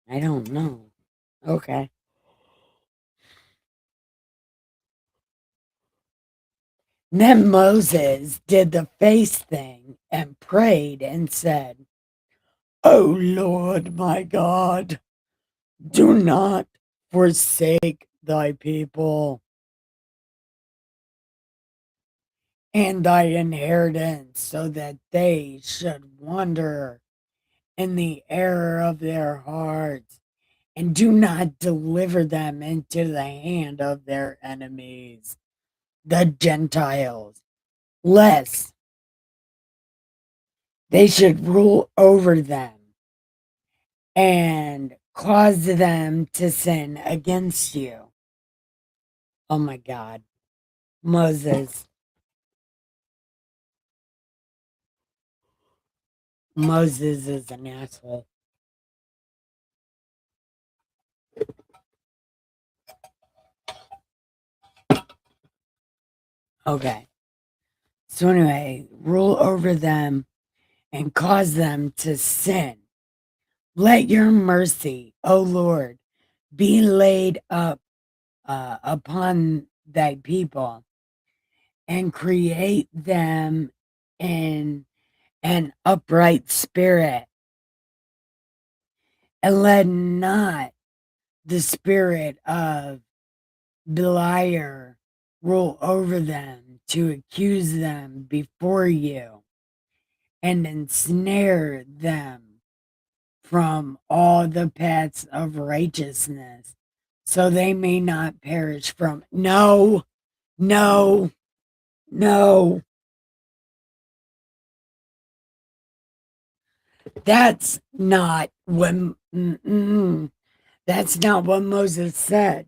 I don't know. Okay. Then Moses did the face thing and prayed and said, "O Lord my God, do not forsake thy people and thy inheritance, so that they should wander in the error of their hearts, and do not deliver them into the hand of their enemies, the Gentiles, lest they should rule over them and cause them to sin against you." Oh my God. Moses. Moses is an asshole. Okay. So, anyway, rule over them and cause them to sin. Let your mercy, O Lord, be laid up upon thy people, and create them in an upright spirit, and let not the spirit of Beliar rule over them to accuse them before you and ensnare them from all the paths of righteousness, so they may not perish from. No, No, no, that's not what. That's not what Moses said.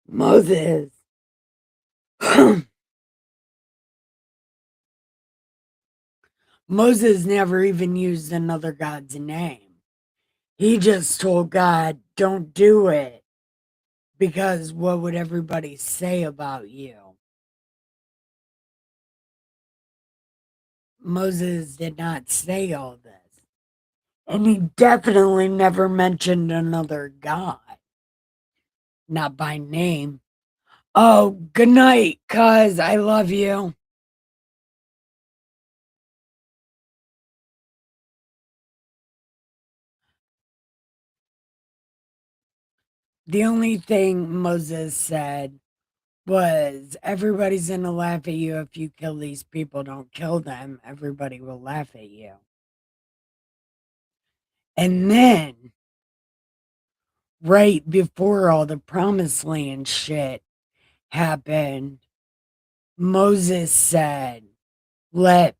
Moses. Moses never even used another God's name. He just told God, don't do it because what would everybody say about you? Moses did not say all this. And he definitely never mentioned another God, not by name. Oh, good night, cuz I love you. The only thing Moses said was everybody's gonna laugh at you if you kill these people. Don't kill them. Everybody will laugh at you. And then, right before all the promised land shit happened, Moses said, let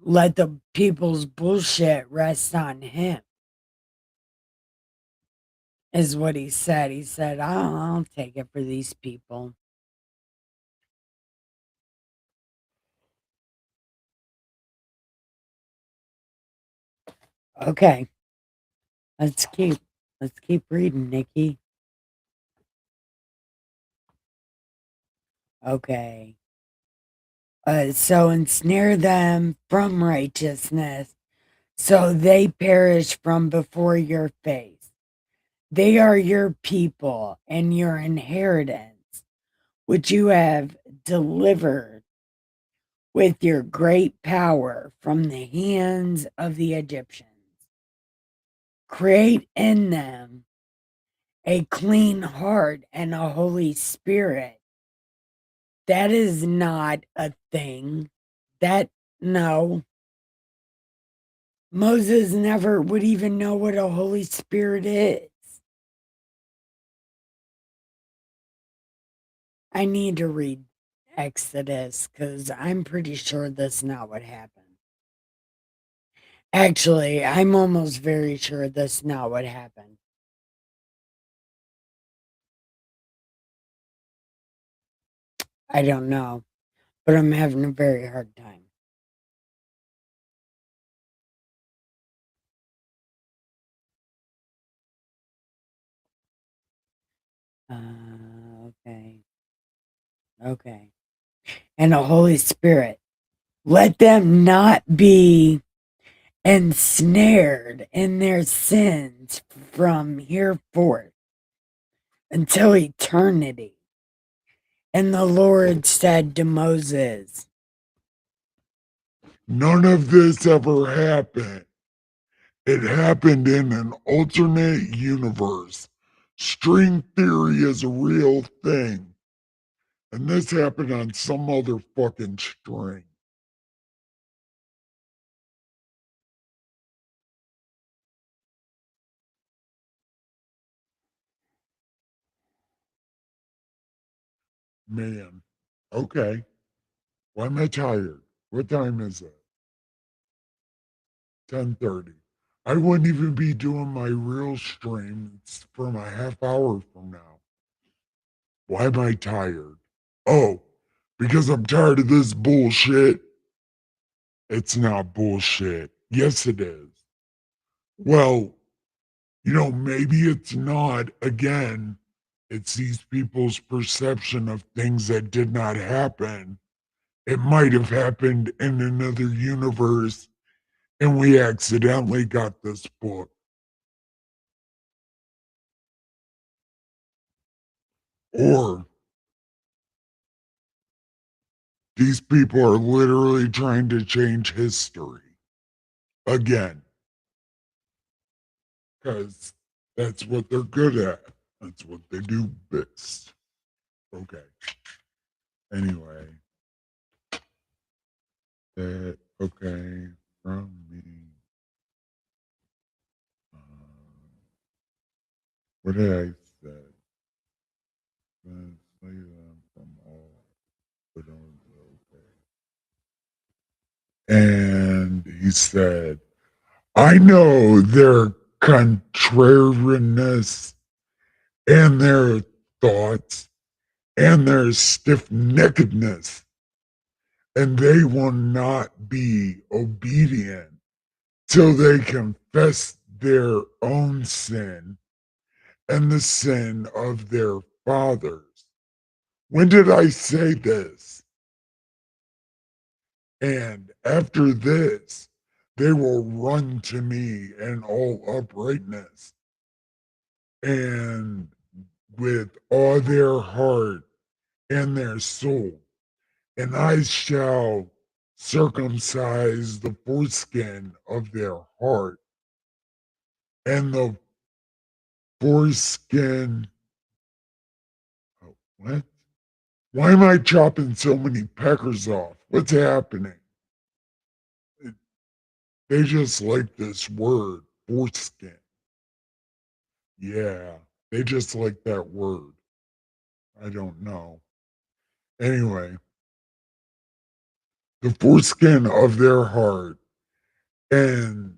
let the people's bullshit rest on him, is what he said. He said, I'll take it for these people. Okay, let's keep let's keep reading, Nikki. Okay. So ensnare them from righteousness, so they perish from before your face. They are your people and your inheritance, which you have delivered with your great power from the hands of the Egyptians. Create in them a clean heart and a holy spirit. That is not a thing. That, no. Moses never would even know what a Holy Spirit is. I need to read Exodus because I'm pretty sure that's not what happened. Actually, I'm almost very sure that's not what happened. I don't know, but I'm having a very hard time. Okay. Okay. And a Holy Spirit. Let them not be ensnared in their sins from here forth until eternity. And the Lord said to Moses, None of this ever happened. It happened in an alternate universe. String theory is a real thing. And this happened on some other fucking string. Man. Okay. Why am I tired? What time is it? 10:30. I wouldn't even be doing my real stream. It's from a half hour from now. Why am I tired? Oh, because I'm tired of this bullshit. It's not bullshit. Yes, it is. Well, maybe it's not. Again, it's these people's perception of things that did not happen. It might have happened in another universe, and we accidentally got this book. Or these people are literally trying to change history again, because that's what they're good at. That's what they do best. Okay. Anyway, that okay from me. Uh, what did I say? Say that from And he said, I know their contrariness and their thoughts and their stiff neckedness, and they will not be obedient till they confess their own sin and the sin of their fathers. When did I say this? And after this, they will run to me in all uprightness and with all their heart and their soul. And I shall circumcise the foreskin of their heart and the foreskin. Oh, what? Why am I chopping so many peckers off? What's happening? It- They just like this word, foreskin. Yeah, they just like that word. I don't know. Anyway, the foreskin of their heart and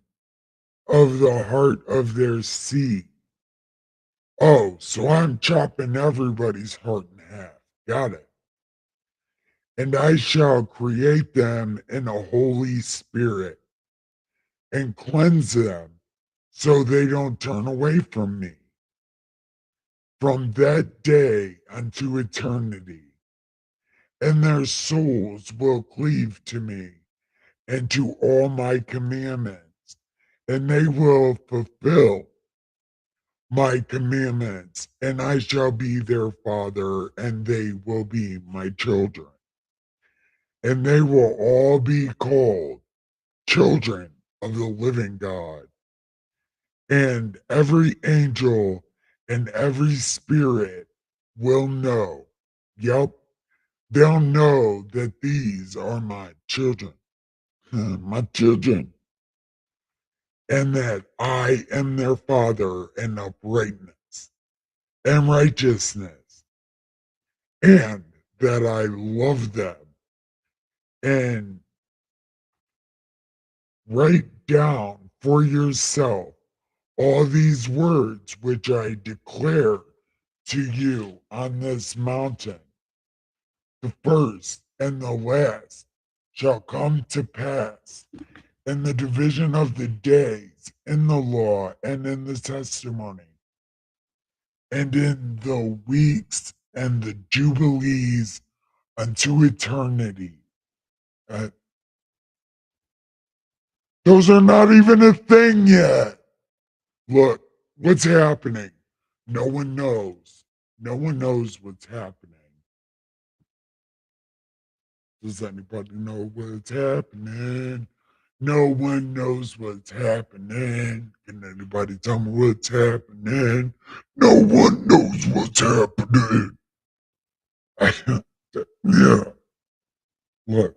of the heart of their seed. Oh, so I'm chopping everybody's heart in half. Got it. And I shall create them in a holy spirit and cleanse them so they don't turn away from me from that day unto eternity. And their souls will cleave to me and to all my commandments, and they will fulfill my commandments, and I shall be their father, and they will be my children. And they will all be called children of the living God. And every angel and every spirit will know. Yep, they'll know that these are my children, my children, and that I am their father in uprightness and righteousness, and that I love them. And write down for yourself all these words which I declare to you on this mountain. The first and the last shall come to pass in the division of the days, in the law, and in the testimony, and in the weeks and the jubilees unto eternity. Uh, those are not even a thing yet. Look, what's happening? No one knows. No one knows what's happening. Does anybody know what's happening? No one knows what's happening. Can anybody tell me what's happening? No one knows what's happening. Yeah, look.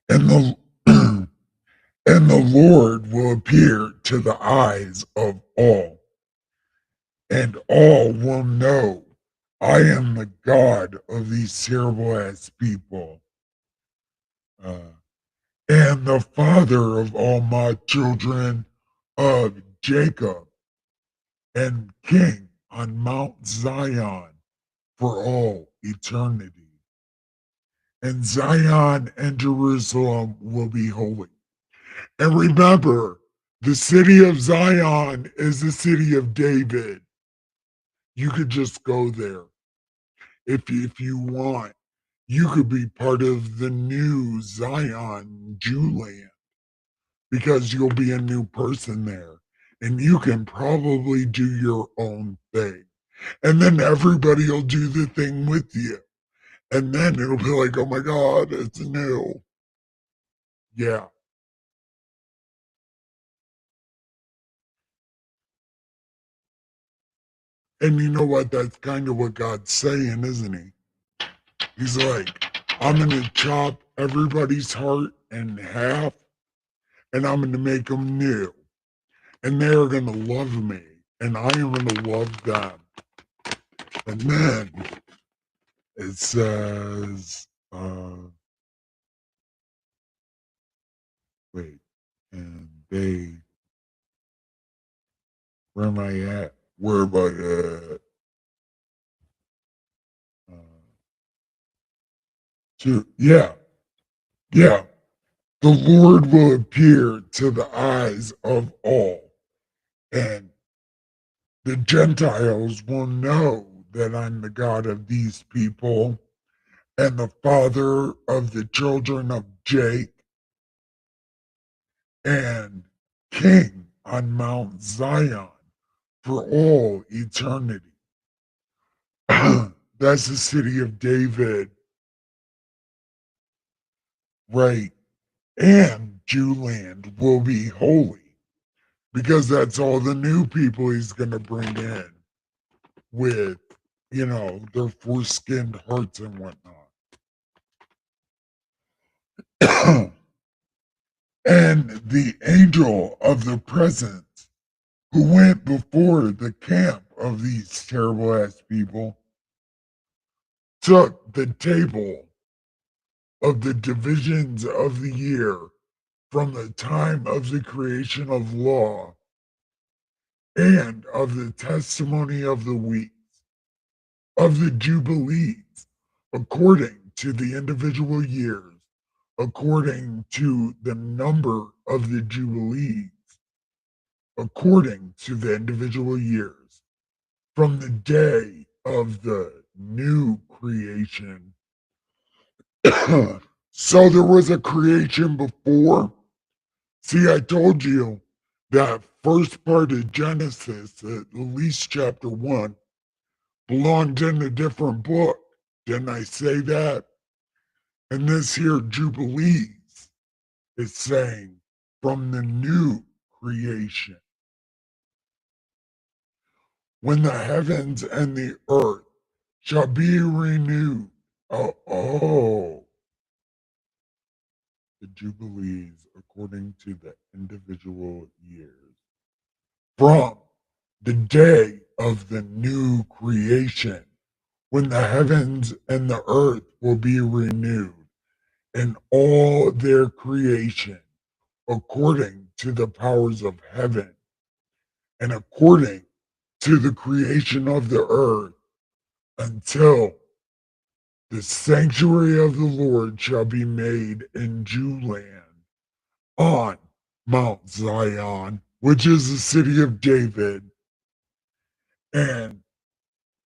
And the and the Lord will appear to the eyes of all, and all will know I am the God of these terrible ass people, uh, and the father of all my children of Jacob, and king on Mount Zion for all eternity. And Zion and Jerusalem will be holy. And remember, the city of Zion is the city of David. You could just go there if you want. You could be part of the new Zion Jewland because you'll be a new person there. And you can probably do your own thing. And then everybody will do the thing with you. And then it'll be like, oh my God, it's new. Yeah. And you know what? That's kind of what God's saying, isn't he? He's like, I'm going to chop everybody's heart in half and I'm going to make them new. And they're going to love me and I am going to love them. And then it says, Wait, and they, where am I at? Where am I at? Uh, yeah, yeah. The Lord will appear to the eyes of all, and the Gentiles will know that I'm the God of these people and the father of the children of Jake and king on Mount Zion for all eternity. That's the city of David, right? And Jewland will be holy because that's all the new people he's going to bring in with, their foreskinned hearts and whatnot. And the angel of the presence who went before the camp of these terrible ass people took the table of the divisions of the year from the time of the creation of law and of the testimony of the weeks, of the jubilees, according to the individual years, according to the number of the jubilees, according to the individual years, from the day of the new creation. So there was a creation before. See, I told you that first part of Genesis, at least chapter 1, belonged in a different book. Didn't I say that? And this here Jubilees is saying from the new creation, when the heavens and the earth shall be renewed. Oh, the Jubilees according to the individual years. From the day of the new creation, when the heavens and the earth will be renewed in all their creation, according to the powers of heaven and according to the creation of the earth, until the sanctuary of the Lord shall be made in Jewland on Mount Zion, which is the city of David, and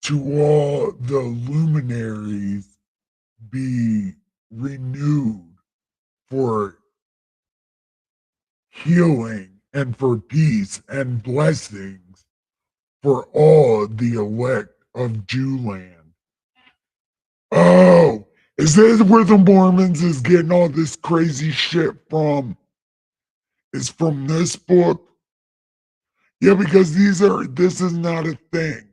to all the luminaries be renewed for healing and for peace and blessings for all the elect of Jewland. Oh, is this where the Mormons is getting all this crazy shit from? Is from this book? Yeah, because this is not a thing.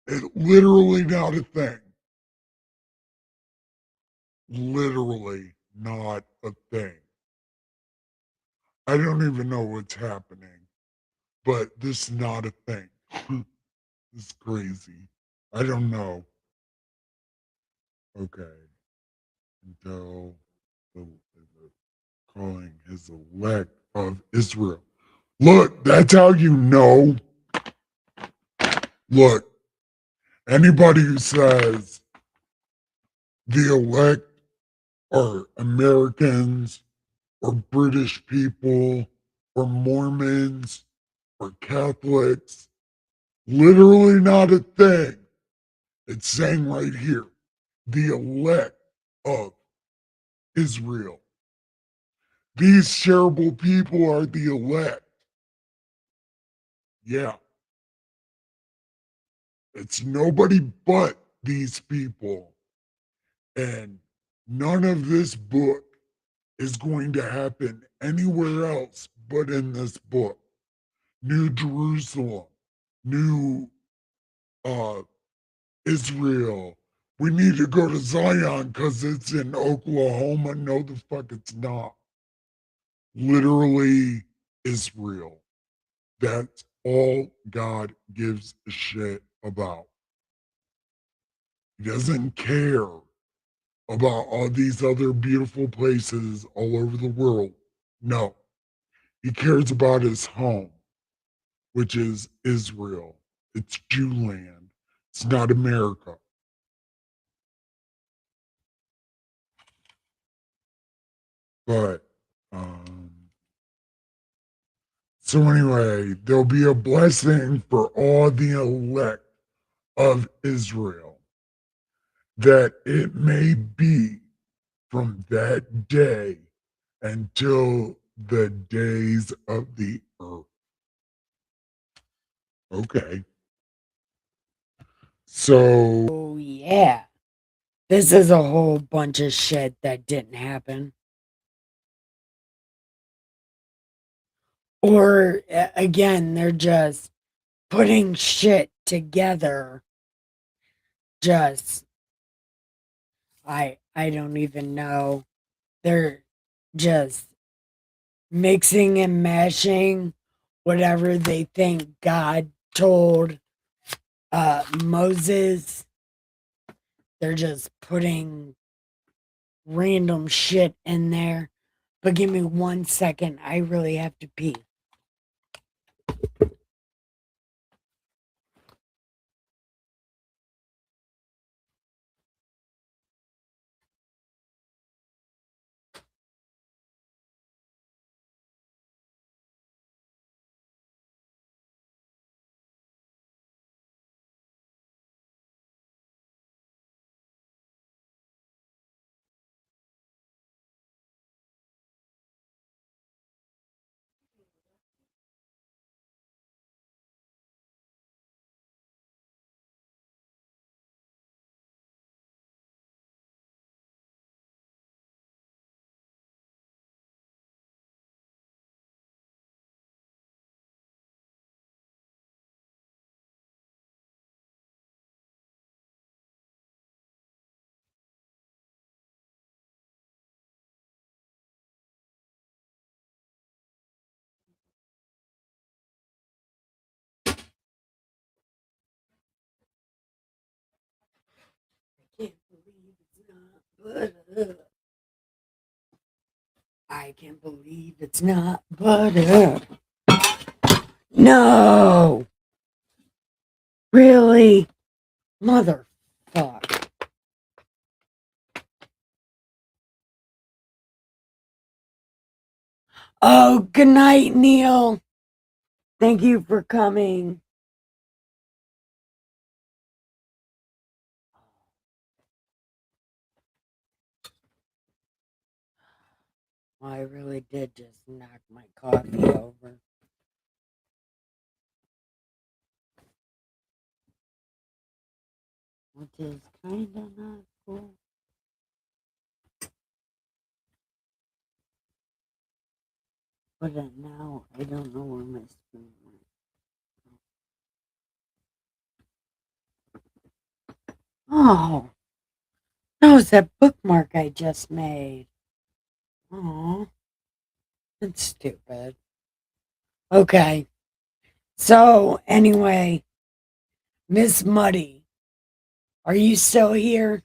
It's literally not a thing. Literally not a thing. I don't even know what's happening, but this is not a thing. This is crazy. I don't know. Okay. Until the calling his elect of Israel. Look, that's how you know. Look, anybody who says the elect are Americans or British people or Mormons or Catholics, literally not a thing. It's saying right here, the elect of Israel. These terrible people are the elect. Yeah, it's nobody but these people. And none of this book is going to happen anywhere else but in this book. New Jerusalem, New uh, Israel. We need to go to Zion because it's in Oklahoma. No, the fuck, it's not. Literally, Israel. That's all God gives a shit about. He doesn't care about all these other beautiful places all over the world. No, he cares about his home, which is Israel. It's Jew land. It's not America. But so anyway, there'll be a blessing for all the elect of Israel, that it may be from that day until the days of the earth. Okay. So, Oh, yeah. This is a whole bunch of shit that didn't happen. Or again, they're just putting shit together. Just I don't even know. They're just mixing and mashing whatever they think God told Moses. They're just putting random shit in there. But give me 1 second. I really have to pee. I can't believe it's not butter. No! Really? Motherfuck. Oh, good night, Neil. Thank you for coming. I really did just knock my coffee over. Which is kind of not cool. But now I don't know where my spoon went. Oh, that was that bookmark I just made. Oh, that's stupid. Okay, so anyway, Miss Muddy, are you still here?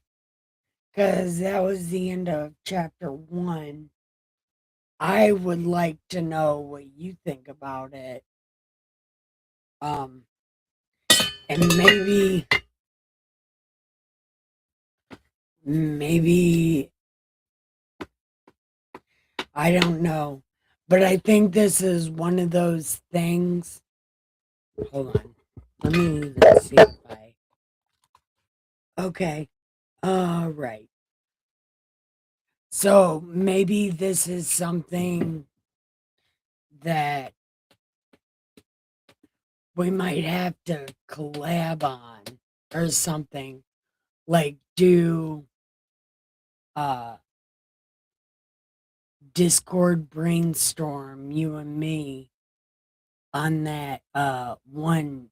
Because that was the end of chapter 1. I would like to know what you think about it. Um, and maybe, I don't know. But I think this is one of those things. Hold on. Let me even see if I. Okay. All right. So maybe this is something that we might have to collab on or something. Like do uh Discord brainstorm, you and me, on that one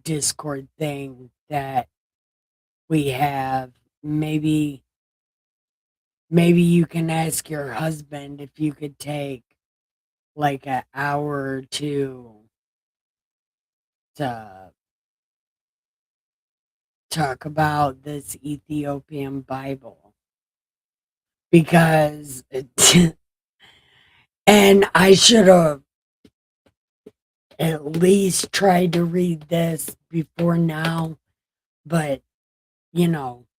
Discord thing that we have. Maybe you can ask your husband if you could take like an hour or two to talk about this Ethiopian Bible, because And I should have at least tried to read this before now, but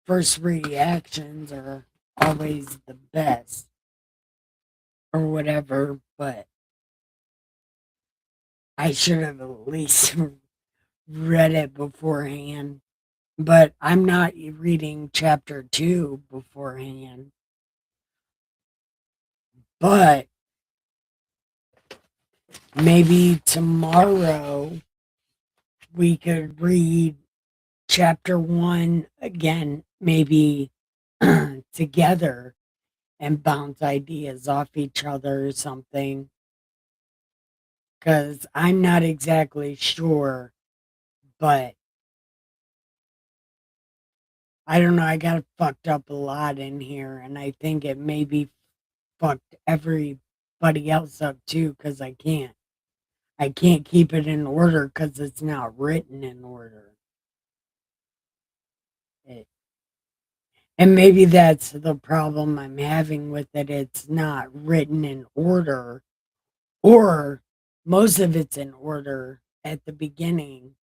first reactions are always the best or whatever, but I should have at least read it beforehand. But I'm not reading chapter 2 beforehand. But maybe tomorrow we could read chapter 1 again, maybe together, and bounce ideas off each other or something. Because I'm not exactly sure, but I don't know. I got fucked up a lot in here, and I think it maybe fucked everybody else up too. Because I can't keep it in order because it's not written in order. It, and maybe that's the problem I'm having with it. It's not written in order, or most of it's in order at the beginning.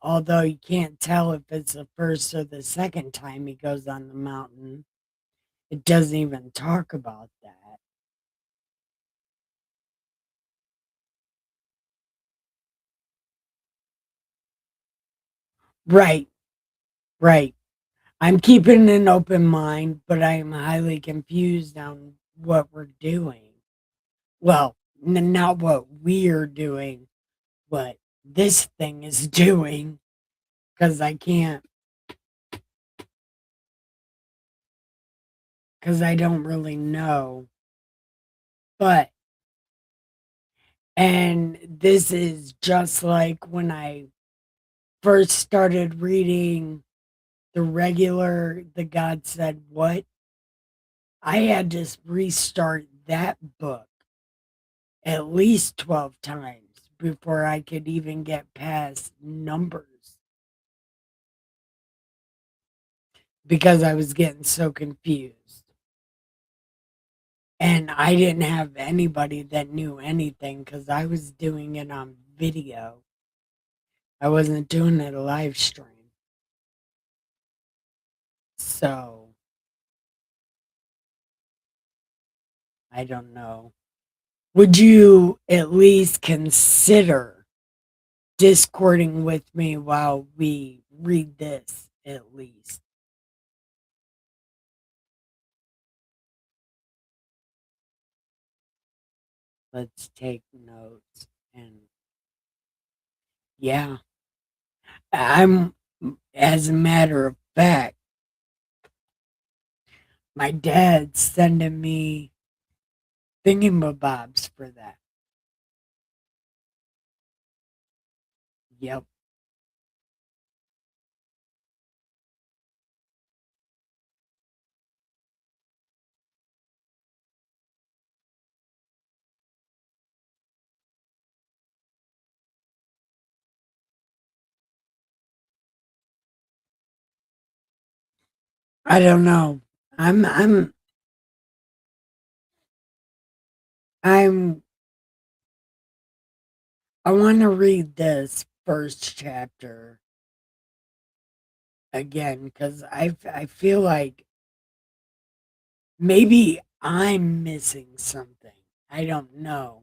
Although you can't tell if it's the first or the second time he goes on the mountain. It doesn't even talk about that. Right, right. I'm keeping an open mind, but I am highly confused on what we're doing. Well, not what we're doing, what this thing is doing, because I can't, because I don't really know. But, and this is just like when I first started reading the God Said What, I had to restart that book at least 12 times before I could even get past numbers because I was getting so confused. And I didn't have anybody that knew anything because I was doing it on video. I wasn't doing it a live stream. So I don't know. Would you at least consider discording with me while we read this at least? Let's take notes. And yeah, I'm, as a matter of fact, my dad's sending me thingamabobs for that. Yep. I don't know. I'm I'm I'm I want to read this first chapter again because I feel like maybe I'm missing something. I don't know,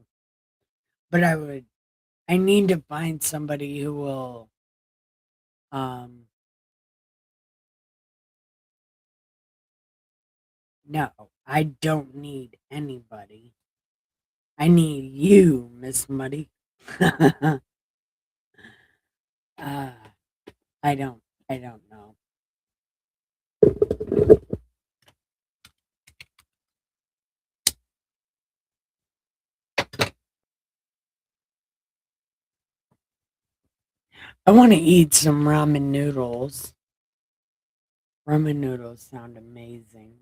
but I need to find somebody who will um no, I don't need anybody. I need you, Miss Muddy. uh, I don't I don't know. I want to eat some ramen noodles. Ramen noodles sound amazing.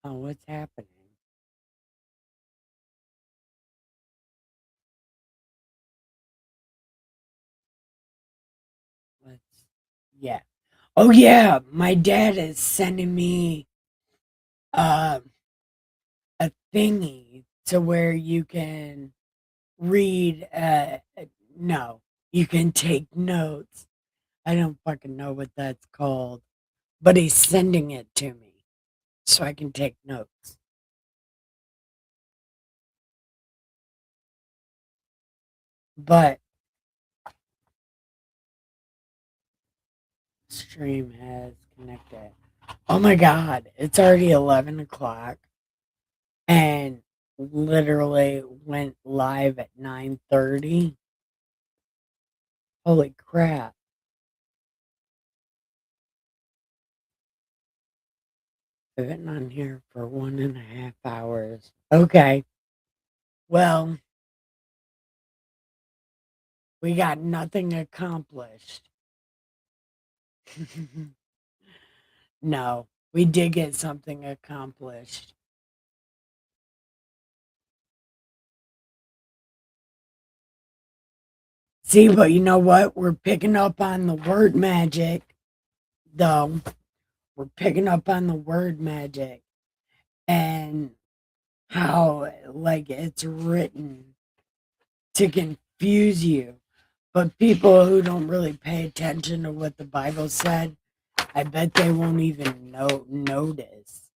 Oh, what's happening? Yeah. Oh yeah, my dad is sending me uh, a thingy to where you can read. No, you can take notes. I don't fucking know what that's called, but he's sending it to me so I can take notes. But stream has connected. Oh my god, it's already 11 o'clock and literally went live at 9:30. Holy crap. I've been on here for 1.5 hours. Okay. Well, we got nothing accomplished. No, we did get something accomplished. See, but you know what? We're picking up on the word magic, though. We're picking up on the word magic and how, like, it's written to confuse you. But people who don't really pay attention to what the Bible said, I bet they won't even notice.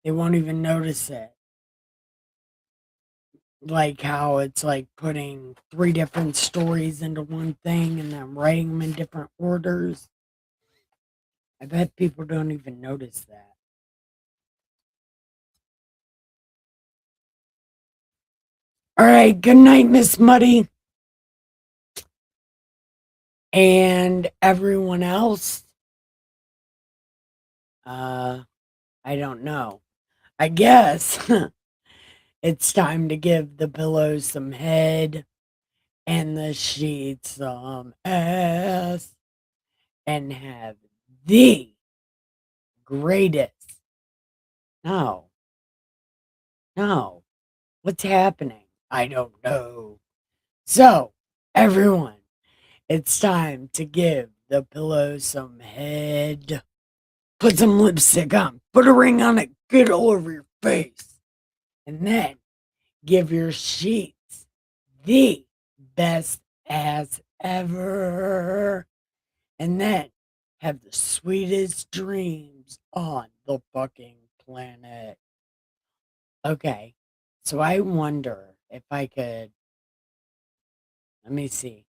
They won't even notice it. Like how it's like putting three different stories into one thing and then writing them in different orders. I bet people don't even notice that. All right, good night, Miss Muddy. And everyone else, uh, I don't know. I guess it's time to give the pillows some head and the sheets some ass and have the greatest. No, no. What's happening? I don't know. So, everyone, it's time to give the pillow some head. Put some lipstick on, put a ring on it, get all over your face, and then give your sheets the best as ever. And then have the sweetest dreams on the fucking planet. Okay, so I wonder if I could. Let me see.